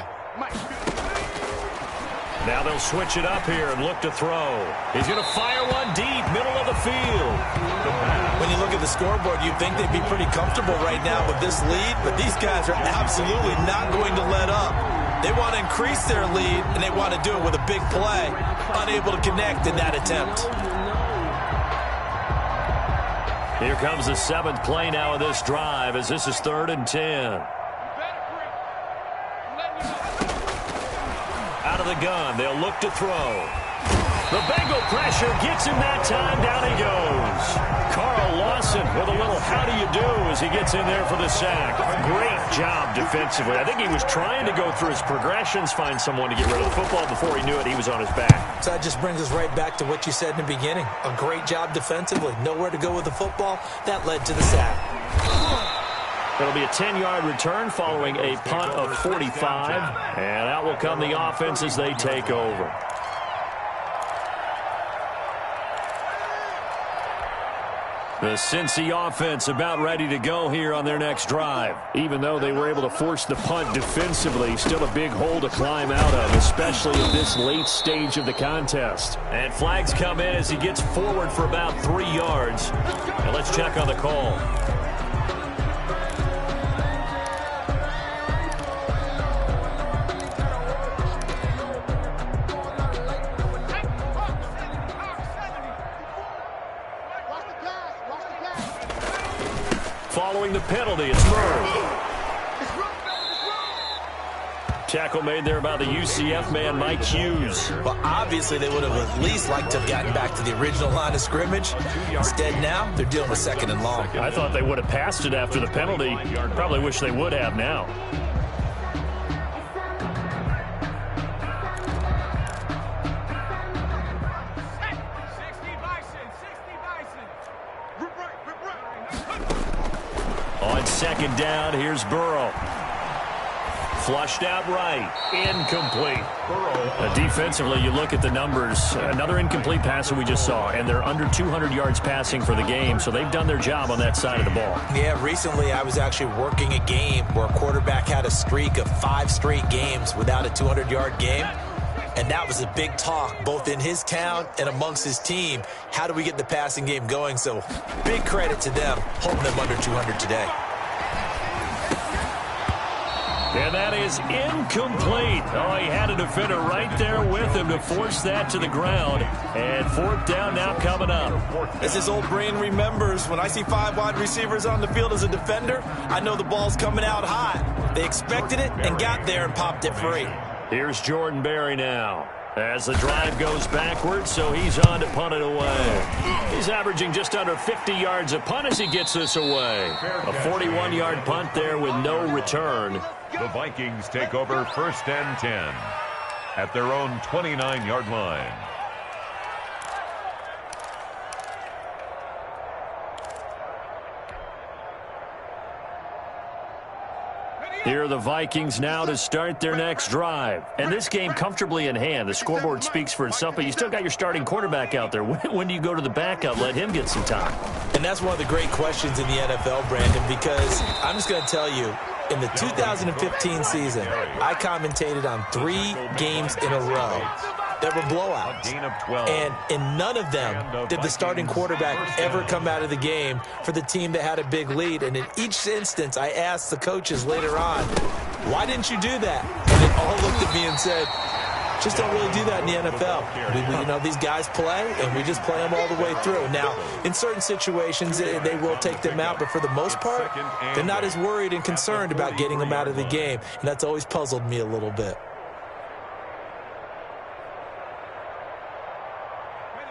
Now they'll switch it up here and look to throw. He's going to fire one deep, middle of the field. When you look at the scoreboard, you'd think they'd be pretty comfortable right now with this lead, but these guys are absolutely not going to let up. They want to increase their lead, and they want to do it with a big play. Unable to connect in that attempt. Here comes the 7th play now of this drive as this is 3rd and 10. Out of the gun, they'll look to throw. The Bengal pressure gets him that time. Down he goes. Carl Lawson with a little how do you do as he gets in there for the sack. Great job defensively. I think he was trying to go through his progressions, find someone to get rid of the football. Before he knew it, he was on his back. So that just brings us right back to what you said in the beginning. A great job defensively. Nowhere to go with the football. That led to the sack. It'll be a 10-yard return following a punt of 45. And out will come the offense as they take over. The Cincy offense about ready to go here on their next drive. Even though they were able to force the punt defensively, still a big hole to climb out of, especially at this late stage of the contest. And flags come in as he gets forward for about 3 yards. And let's check on the call. Following the penalty, it's Murray. Tackle made there by the UCF man, Mike Hughes. Well, obviously they would have at least liked to have gotten back to the original line of scrimmage. Instead now, they're dealing with 2nd and long. I thought they would have passed it after the penalty. Probably wish they would have now. On 2nd down, here's Burrow. Flushed out right. Incomplete. Defensively, you look at the numbers. Another incomplete passer we just saw, and they're under 200 yards passing for the game, so they've done their job on that side of the ball. Yeah, recently I was actually working a game where a quarterback had a streak of 5 straight games without a 200-yard game. And that was a big talk, both in his town and amongst his team. How do we get the passing game going? So big credit to them, holding them under 200 today. And that is incomplete. Oh, he had a defender right there with him to force that to the ground. And 4th down now coming up. As his old brain remembers, when I see 5 wide receivers on the field as a defender, I know the ball's coming out hot. They expected it and got there and popped it free. Here's Jordan Berry now as the drive goes backwards, so he's on to punt it away. He's averaging just under 50 yards a punt as he gets this away. A 41-yard punt there with no return. The Vikings take over 1st and 10 at their own 29-yard line. Here are the Vikings now to start their next drive. And this game comfortably in hand. The scoreboard speaks for itself, but you still got your starting quarterback out there. When do you go to the backup? Let him get some time. And that's one of the great questions in the NFL, Brandon, because I'm just going to tell you, in the 2015 season, I commentated on 3 games in a row that were blowouts. And in none of them did the starting quarterback ever come out of the game for the team that had a big lead. And in each instance, I asked the coaches later on, why didn't you do that? And they all looked at me and said, just don't really do that in the NFL. These guys play, and we just play them all the way through. Now, in certain situations, they will take them out, but for the most part, they're not as worried and concerned about getting them out of the game. And that's always puzzled me a little bit.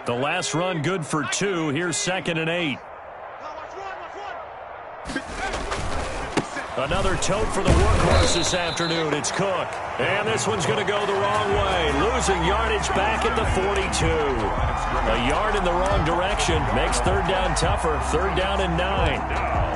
The last run good for 2. Here's 2nd and 8. Another tote for the workhorse this afternoon. It's Cook. And this one's going to go the wrong way. Losing yardage back at the 42. A yard in the wrong direction makes 3rd down tougher. 3rd down and 9.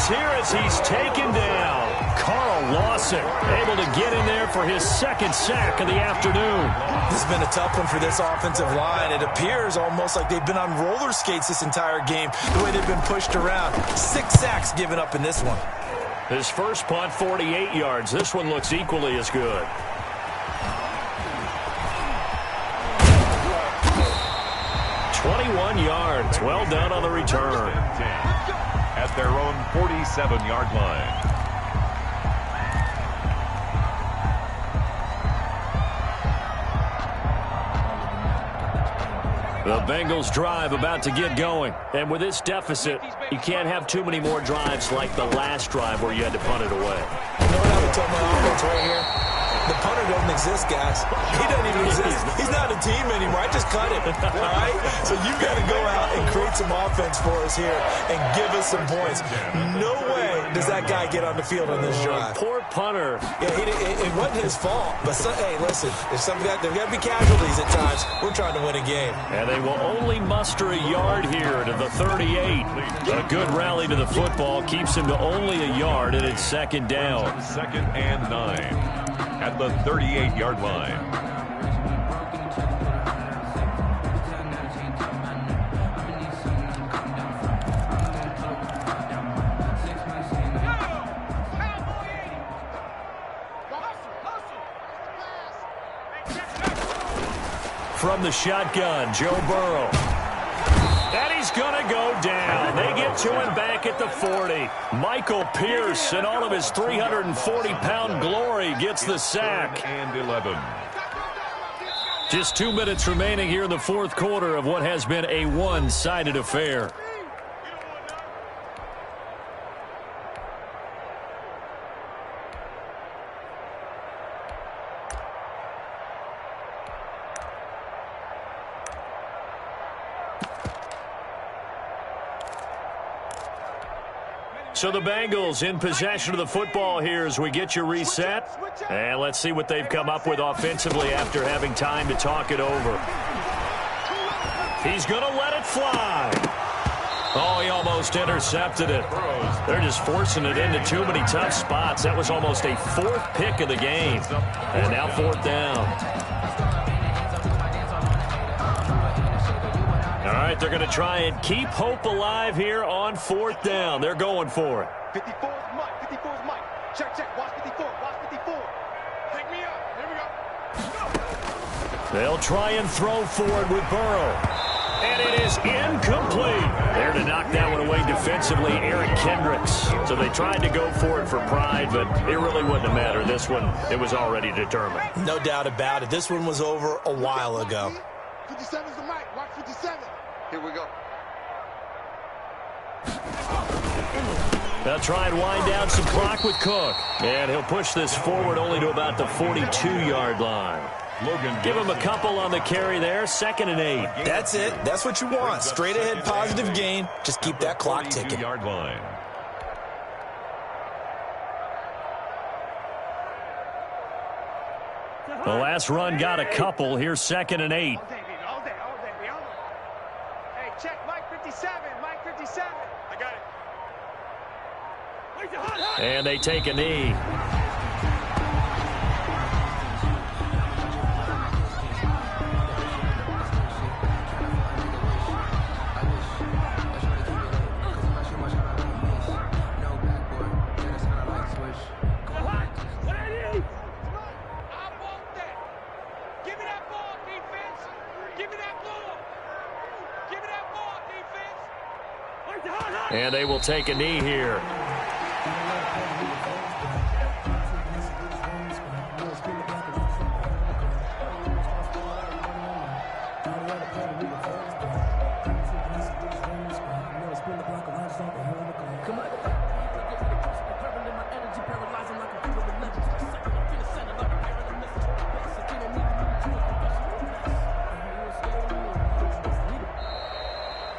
Here as he's taken down. Carl Lawson able to get in there for his 2nd sack of the afternoon. This has been a tough one for this offensive line. It appears almost like they've been on roller skates this entire game, the way they've been pushed around. 6 sacks given up in this one. His first punt, 48 yards. This one looks equally as good. yards. Well done on the return. At their own 47-yard line. The Bengals drive about to get going. And with this deficit, you can't have too many more drives like the last drive where you had to punt it away. You know what I would tell my offense right here? The punter doesn't exist, guys. He doesn't even exist. He's not a team anymore. I just cut him, all right? So you've got to go out and create some offense for us here and give us some points. No way does that guy get on the field on this drive. Poor punter. Yeah, it wasn't his fault. But, hey, listen, there's got to be casualties at times. We're trying to win a game. And they will only muster a yard here to the 38. A good rally to the football keeps him to only a yard, and it's second down. 2nd and 9. At the 38-yard line. From the shotgun, Joe Burrow. And he's going to go down. They get to him back at the 40. Michael Pierce, in all of his 340-pound glory, gets the sack. And 11. Just 2 minutes remaining here in the fourth quarter of what has been a one-sided affair. So the Bengals in possession of the football here as we get you reset. And let's see what they've come up with offensively after having time to talk it over. He's going to let it fly. Oh, he almost intercepted it. They're just forcing it into too many tough spots. That was almost a fourth pick of the game. And now fourth down. All right, they're going to try and keep hope alive here on fourth down. They're going for it. 54 is Mike. 54 is Mike. Check, check. Watch 54. Watch 54. Pick me up. Here we go. They'll try and throw forward with Burrow. And it is incomplete. There to knock that one away defensively, Eric Kendricks. So they tried to go for it for pride, but it really wouldn't have mattered. This one, it was already determined. No doubt about it. This one was over a while ago. 57 is the Mike. Watch 57. Here we go. They'll try and wind down some clock with Cook. And he'll push this forward only to about the 42-yard line. Give him a couple on the carry there. 2nd and 8. That's it. That's what you want. Straight ahead positive gain. Just keep that clock ticking. Yard line. The last run got a couple. Here's 2nd and 8. All day. Hey, check Mike 57. Mike 57. I got it. And they take a knee. And they will take a knee here.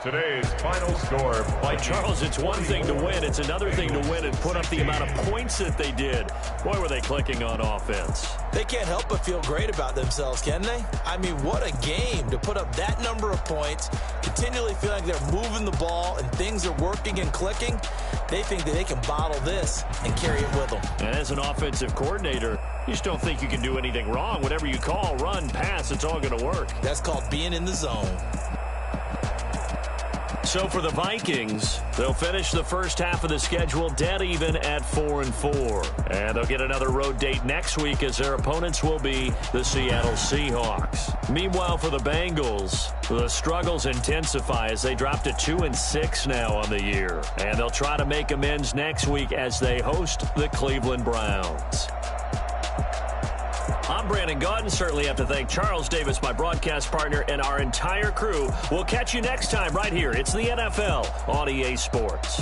Today's final score. By Charles, it's one thing to win. It's another thing to win and put up the amount of points that they did. Boy, were they clicking on offense. They can't help but feel great about themselves, can they? I mean, what a game to put up that number of points, continually feeling like they're moving the ball and things are working and clicking. They think that they can bottle this and carry it with them. And as an offensive coordinator, you just don't think you can do anything wrong. Whatever you call, run, pass, it's all going to work. That's called being in the zone. So for the Vikings, they'll finish the first half of the schedule dead even at 4-4. And they'll get another road date next week as their opponents will be the Seattle Seahawks. Meanwhile, for the Bengals, the struggles intensify as they drop to 2-6 now on the year. And they'll try to make amends next week as they host the Cleveland Browns. I'm Brandon Gaudin. Certainly have to thank Charles Davis, my broadcast partner, and our entire crew. We'll catch you next time right here. It's the NFL on EA Sports.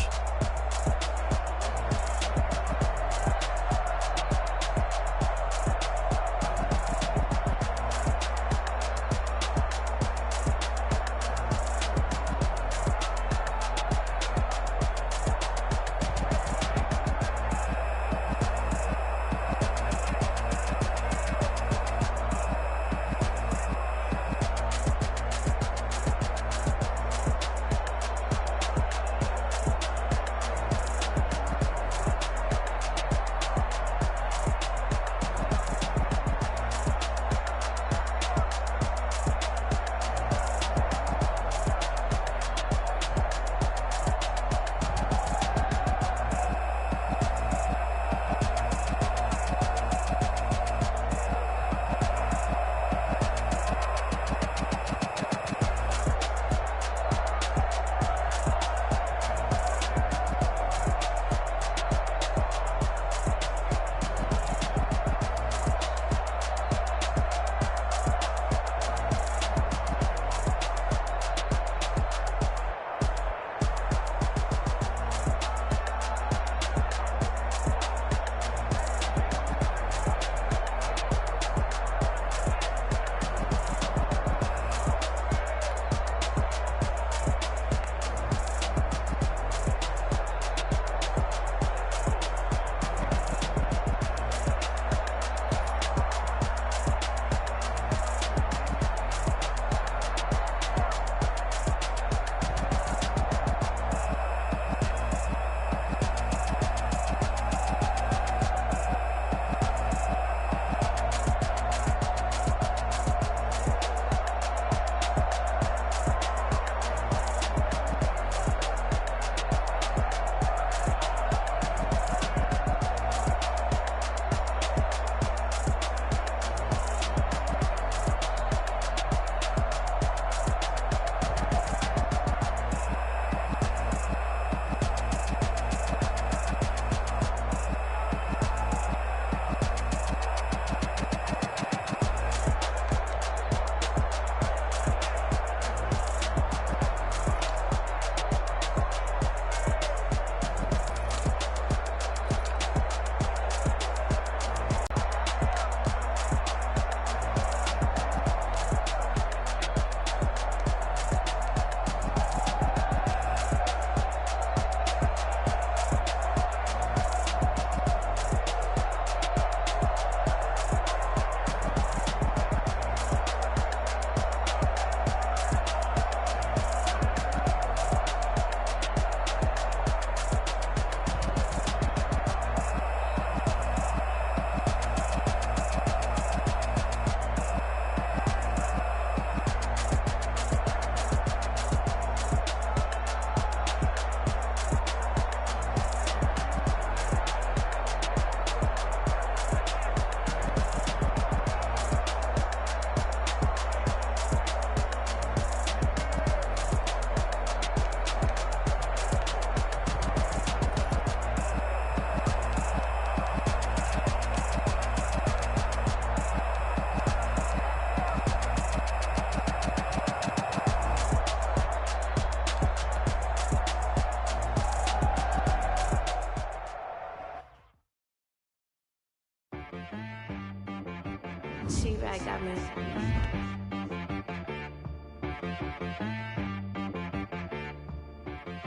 She-Rag got me.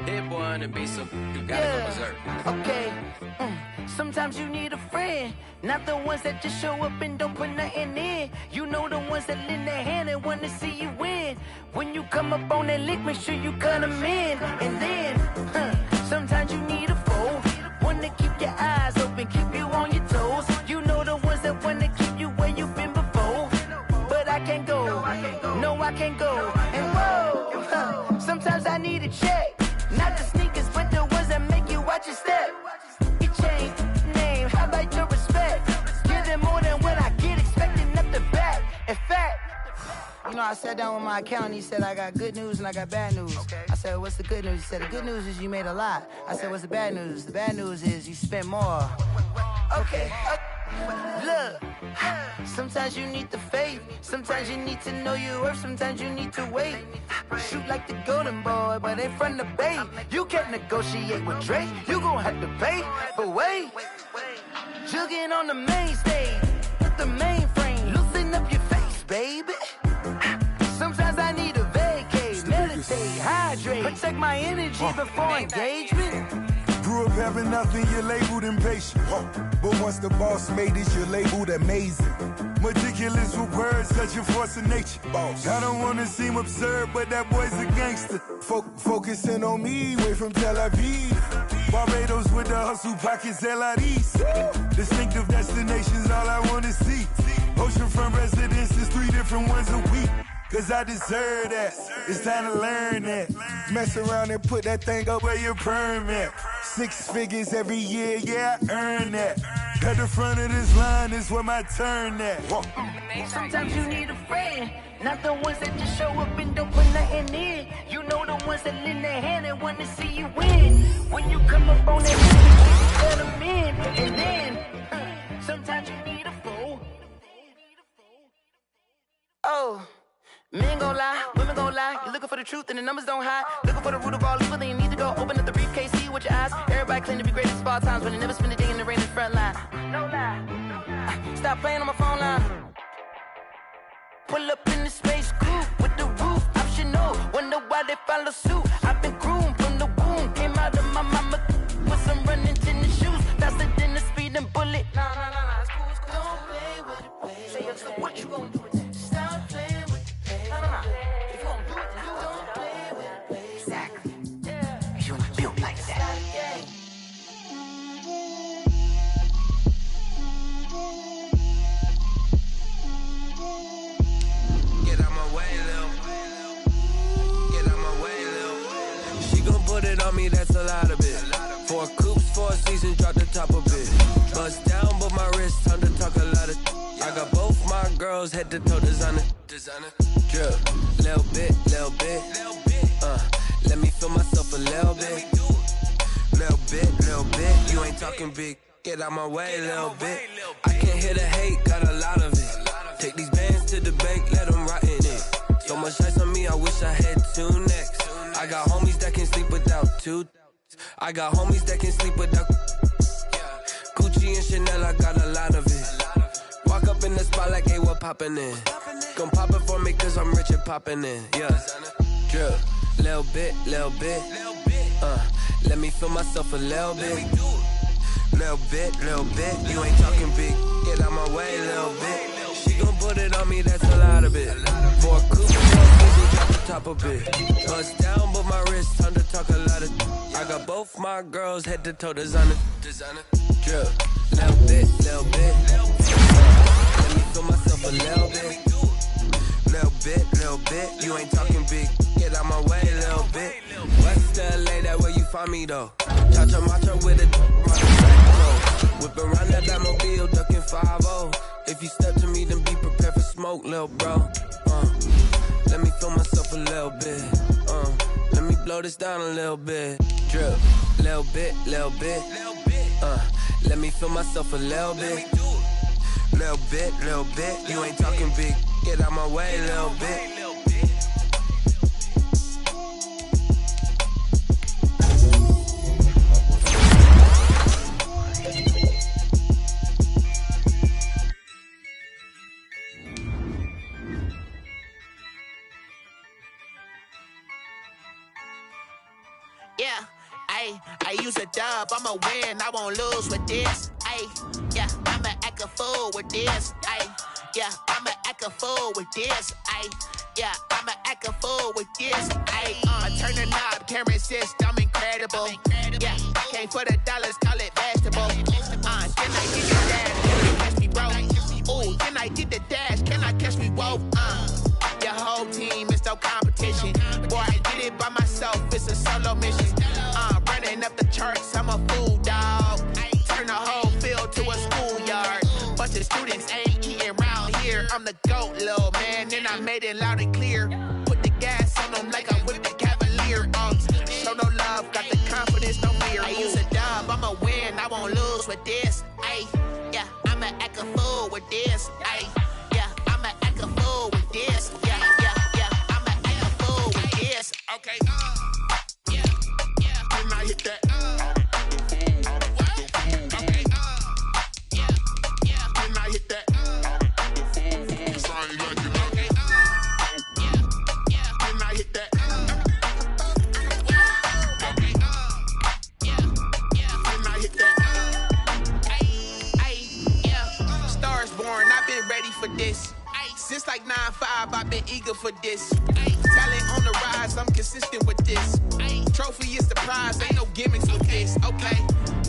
Hit boy on the beat, so you gotta go berserk. Okay. Sometimes you need a friend, not the ones that just show up and don't put nothing in. You know the ones that lend their hand and want to see you win. When you come up on that lick, make sure you cut them in. And then, sometimes you need a foe, one to keep your eyes open, keep you on your toes. You know the ones that want to keep you where you've been before. But I can't go, no I can't go. And whoa, sometimes I need a check. Not the sneakers, but the ones that make you watch your step. You change name, how about your respect? Give them more than what I get, expecting up the back. In fact, you know, I sat down with my accountant, he said, I got good news and I got bad news. I said, what's the good news? He said, the good news is you made a lot. I said, what's the bad news? The bad news is you spent more. Okay. Look, sometimes you need the faith. Sometimes you need to know your worth. Sometimes you need to wait. Shoot like the golden boy, but ain't from the bay. You can't negotiate with Drake. You gon' have to pay. But wait, jugging on the main stage with the mainframe. Loosen up your face, baby. Sometimes I need a vacate, meditate, hydrate, protect my energy before engagement. Grew up having nothing, you're labeled impatient. But once the boss made it, you're labeled amazing. Meticulous with words, such a force of nature. I don't wanna seem absurd, but that boy's a gangster. Focusing on me, way from Tel Aviv. Barbados with the hustle pockets, LIDs. Distinctive destinations, all I wanna see. Oceanfront residences, 3 different ones a week. Cause I deserve that, it's time to learn that. Mess around and put that thing up where your permit. 6 figures every year, yeah, I earn that. At the front of this line is where my turn at. Sometimes you need a friend, not the ones that just show up and don't put nothing in. You know the ones that lend their hand and want to see you win. When you come up on that list, you let them in. And then, sometimes you need a fool. Oh. Men gon' lie, women gon' lie. You're looking for the truth and the numbers don't hide. Looking for the root of all evil, then you need to go open up the briefcase, see with your eyes. Everybody claim to be great at all times, but they never spend a day in the rain in the front line. No lie. Stop playing on my phone line. Pull up in the space coupe with the roof optional. Wonder why they follow suit. I've been groomed from the womb. Came out of my mama with some running tennis shoes. Faster than the speeding bullet. Nah, it's cool, it's cool. Don't play with it, baby. Say, so what you gon' do with it? Stop playing with it. If you gon' do it, then don't play with it, baby. Exactly. You was built like that. Get out my way, Lil. Get out my way, Lil. She gon' put it on me, that's a lot of it. 4 coops, 4 seasons, drop the top of it. Bust down, but my wrist, time to talk a lot of. I got both my girls head to toe designer. Drip, little bit. Let me feel myself a little bit. Little bit. You ain't talking big. Get out my way, little bit. I can't hear the hate, got a lot of it. Take these bands to the bank, let them rot in it. So much ice on me, I wish I had 2 necks. I got homies that can sleep without 2. I got homies that can sleep without. Gucci and Chanel, I got a lot of it. Walk up in the spot like, hey, what poppin' in? Gon' pop it for me cause I'm rich and poppin' in, yeah. Drip, little bit. Let me feel myself a little bit. Little bit. You ain't talking big. Get out my way, little bit. She gon' put it on me, that's a lot of it. 4 coops, 4 seasons, drop the top of it. Bust down, but my wrist, time to talk a lot of. I got both my girls head to toe designer. Drip, little bit. Let me feel myself a little bit. Little bit. You ain't talking big. Get out my way, little bit. West LA, that where you find me though. Cha-cha matcha with a whip around that Batmobile, ducking 5-0. If you step to me, then be prepared for smoke, little bro. Let me feel myself a little bit. Let me blow this down a little bit. Drip, little bit. Let me feel myself a little bit. Little bit. You ain't talking big. Get out my way, little bit. Yeah, I use a dub, I'ma win, I won't lose with this. Yeah, I'ma act a fool with this. Yeah, I'ma act a fool with this. Yeah, I'ma act a fool with this. I turn the knob, can't resist, I'm incredible. Yeah, came for the dollars, call it vegetable. Can I get the dash? Can I catch me broke? Ooh, can I get the dash? Can I catch me woke? Your whole team is no competition. Boy, I did it by myself, it's a solo mission. Running up the charts, I'm a fool, dog. Turn the whole field to a schoolyard. Bunch of students ain't eating round here. I'm the GOAT, little man, and I made it loud and clear. Put the gas on them like I'm with the Cavalier. Show no love, got the confidence, no fear. I use a dub, I'ma win, I won't lose with this. Yeah, I'ma act I've been eager for this. Ay, talent on the rise, I'm consistent with this. Ay, trophy is the prize, ain't no gimmicks with this. Okay,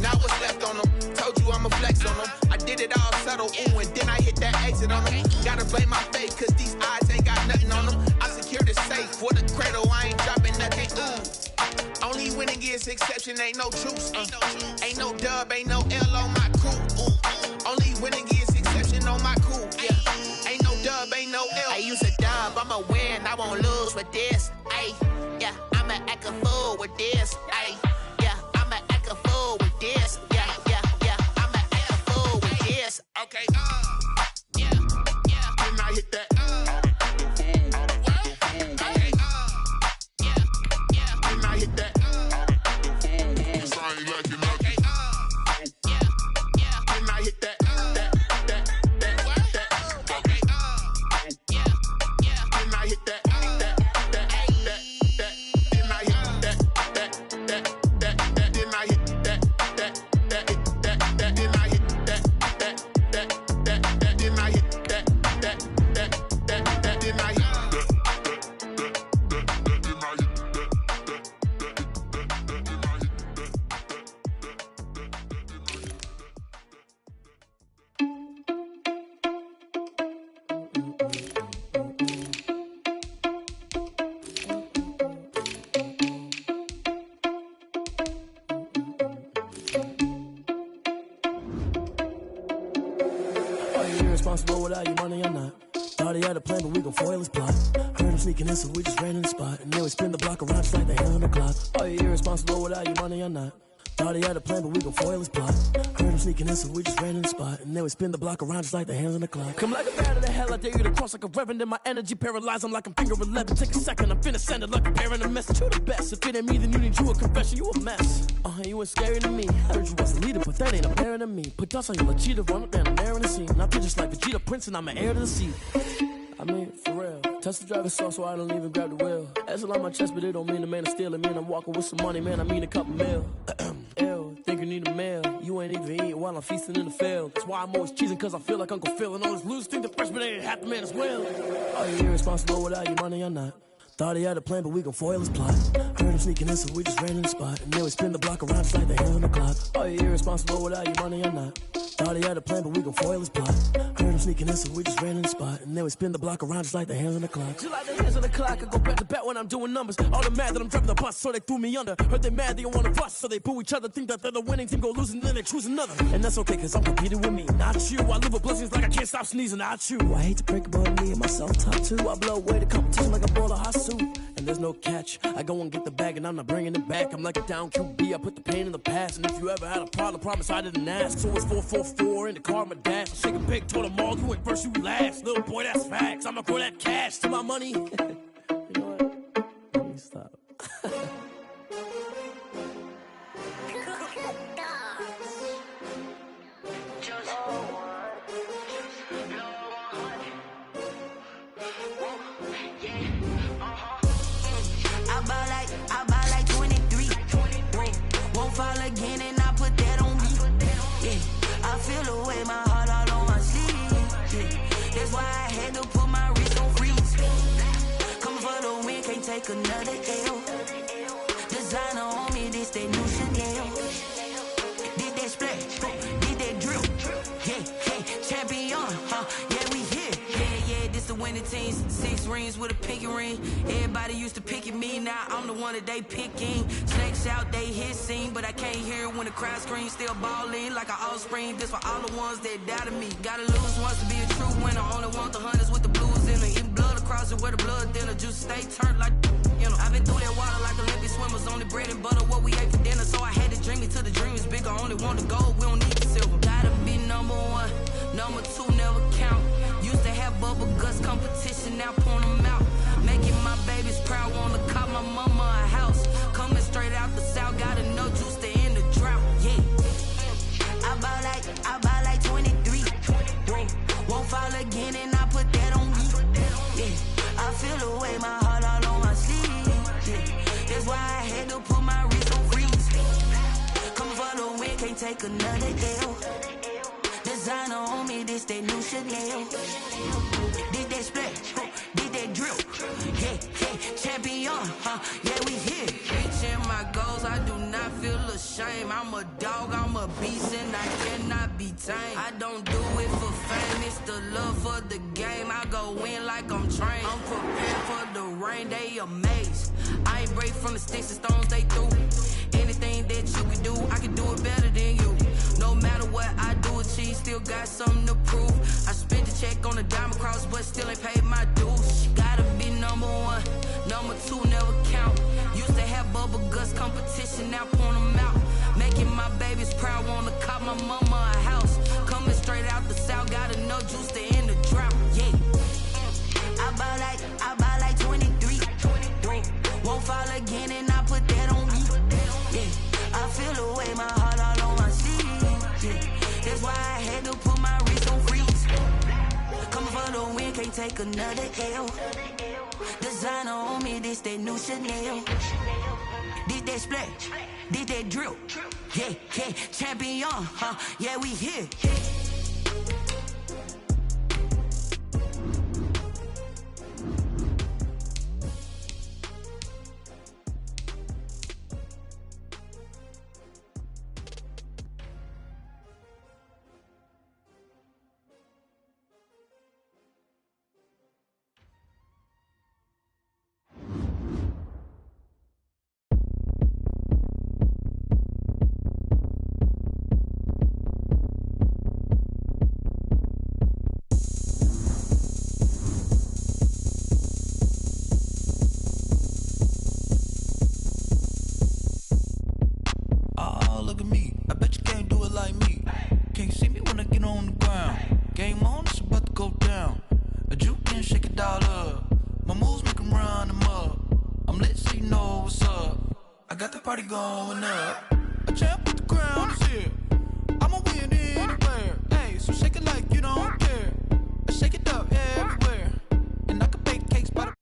now what's left on them? Told you I'ma flex on them. I did it all subtle, ooh, and then I hit that exit on them. Gotta blame my fate, cause these eyes ain't got nothing on them. I secured the safe for the cradle, I ain't dropping nothing, ooh. Only winning is exception, ain't no truce. Ain't no dub, ain't no L on my crew. Ooh. Only winning is exception on my crew. Yeah. Ain't no dub, ain't no L. I use a dub, I'ma win, I won't lose with this. Ay, yeah, I'ma act a fool with this. Ay, yeah, I'ma act a fool with this. Yeah, yeah, yeah, I'ma act a fool with this. Okay, yeah, yeah. When I hit that, okay, yeah, yeah. When I hit that. Irresponsible without your money or not. Thought he had a plan, but we gon' foil his plot. Heard him sneaking in, so we just ran in the spot. And then we spin the block around just like the hand on the clock. Are you irresponsible without your money or not? Thought he had a plan, but we gon' foil his plot. Heard him sneaking in, so we just ran in the spot. And then we spin the block around just like the hands on the clock. Come like a bat of the hell, I dare you to cross like a reverend. In my energy paralyzed, I'm like I'm finger 11. Take a second, I'm finna send it like a parent a message. You the best, if it ain't me, then you need you a confession. You a mess, you ain't scary to me. Heard you was a leader, but that ain't apparent to me. Put dust on your cheetah, run up down the air in the scene. Now I'm just like Vegeta Prince and I'm an heir to the seat. I mean, for real. Touch the driver's sauce so I don't even grab the wheel. That's on my chest, but it don't mean the man is stealing. Man, I'm walking with some money, man, I mean a couple mil. Ew, think you need a meal. You ain't even eating while I'm feasting in the field. That's why I'm always cheesing, cause I feel like Uncle Phil. And all those losers think the freshman ain't half the man as well. Are you irresponsible without your money or not? Thought he had a plan, but we gon' foil his plot. Heard him sneaking in, so we just ran in the spot. And then we spin the block around just like the hand on the clock. Are you irresponsible without your money or not? Thought he had a plan, but we gon' foil his plot. Heard him sneaking in, so we just ran in the spot. And then we spin the block around just like the hands on the clock. Just like the hands on the clock, I go back to back when I'm doing numbers. All the mad that I'm driving the bus, so they threw me under. Heard they mad, they don't wanna bust, so they boo each other. Think that they're the winning team, go losing, then they choose another. And that's okay, cause I'm competing with me, not you. I live with blessings like I can't stop sneezing, not you. I hate to break it, but me and myself top two. I blow away the competition like a bowl of hot soup. And there's no catch. I go and get the bag and I'm not bringing it back. I'm like a down QB, I put the pain in the past. And if you ever had a problem, promise I didn't ask. So it's 444 in the car, my dash. I'm shaking big, told them all, you ain't first, you last. Little boy, that's facts. I'ma throw that cash to my money. You know what? Let me stop. I buy like 23. Won't fall again and I put that on me. Yeah, I feel the way my heart all on my sleeve. Yeah, that's why I had to put my wrist on freeze. Coming for the win, can't take another L. Designer on me, this that new Chanel. Did that splash, did that drill. Yeah, champion, yeah, we here. Yeah, this the winning team. 6 rings with a pinky ring. Everybody used to picking me, now I'm the one that they picking. Snakes out, they hit scene, but I can't hear when the crowd screams. Still balling like an offspring. This for all the ones that doubted me. Gotta lose once to be a true winner. Only want the hunters with the blues in it. Eating blood across it where the blood dinner. Juice stay turned like, you know. I've been through that water like Olympic swimmers. Only bread and butter, what we ate for dinner. So I had to dream it till the dream is bigger. Only want the gold, we don't need the silver. Gotta be number 1, number 2 never count. Used to have bubble guts competition, now point them out. Making my babies proud, wanna cop my mama a house. Coming straight out the south, gotta know juice to end the drought. Yeah, I buy like 23. Won't fall again and I put that on me. Yeah, I feel the way my heart all on my sleeve. Yeah, that's why I had to put my wrist on freeze. Coming for the win, can't take another L. Designer on me, this that new Chanel. Did that splash, did that yeah, we here. Reaching my goals, I do not feel ashamed. I'm a dog, I'm a beast, and I cannot be tamed. I don't do it for fame, it's the love for the game. I go in like I'm trained. I'm prepared for the rain, they amazed. I ain't break from the sticks and stones they threw. Anything that you can do, I can do it better than you. No matter what I do, achieve, still got something to prove. I spent the check on the diamond cross, but still ain't paid my dues. Gotta be number one, number two never count. Used to have bubble guts competition, now point them out. Making my babies proud, wanna cop my mama a house. Coming straight out the south, got enough juice to end the drought. Yeah, I buy like 23. Won't fall again, and I put that on me. Yeah, I feel the way, my heart all on my sleeve. Yeah, that's why I had to put my wrist on freeze. Coming for the win, can't take another L. Designer on me, this that new Chanel. Did that splash, did that drill. Yeah, champion, yeah, we here. Oh, look at me. I bet you can't do it like me. Can't see me when I get on the ground. Game on, it's about to go down. A juke can shake it all up. My moves make 'em run them up. I'm lit so you know what's up. I got the party going up. A champ with the crown is here. I'ma win anywhere. Hey, so shake it like you don't care. Shake it up everywhere. And I can bake cakes by the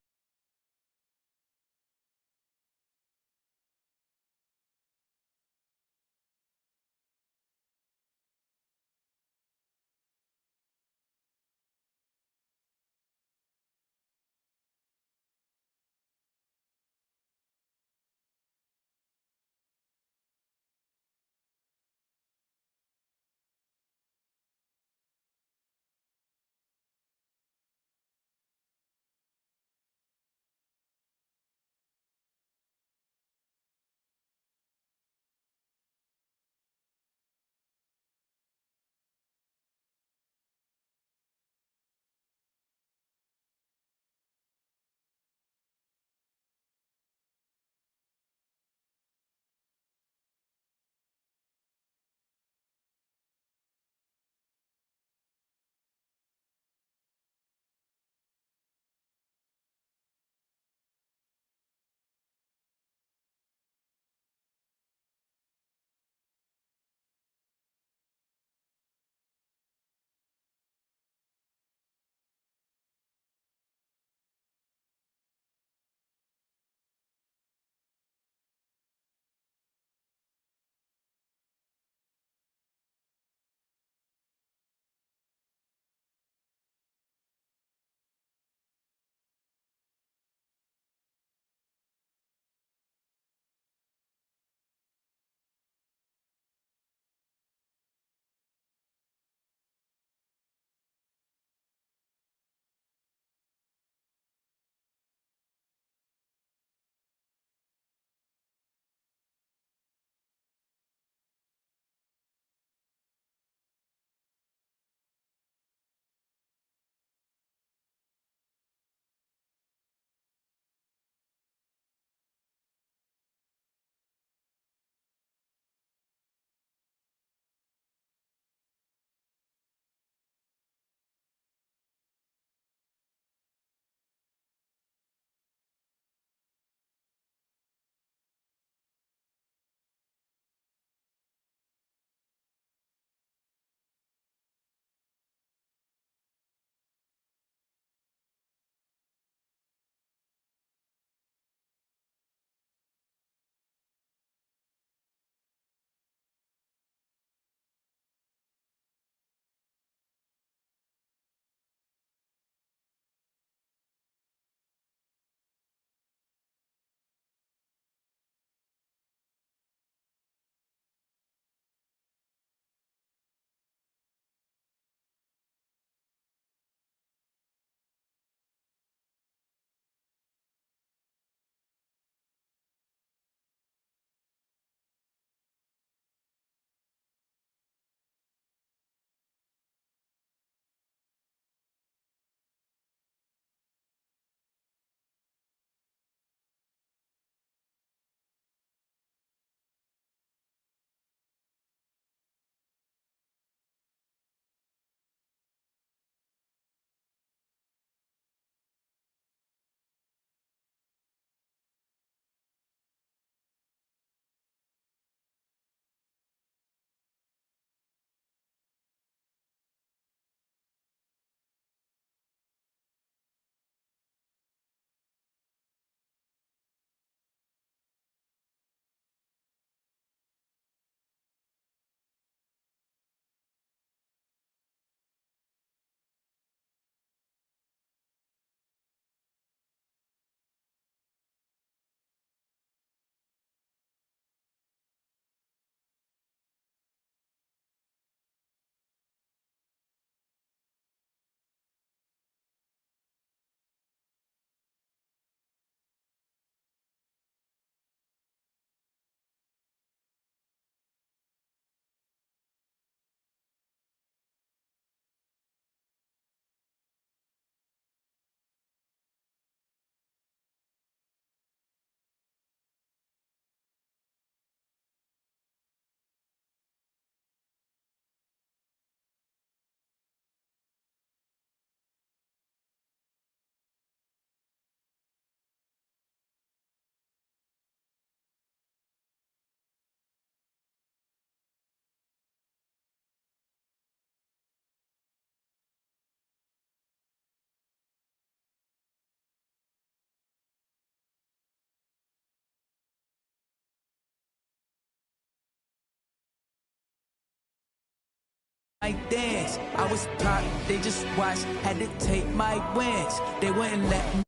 I dance. I was taught, they just watched, had to take my wins. They wouldn't let me.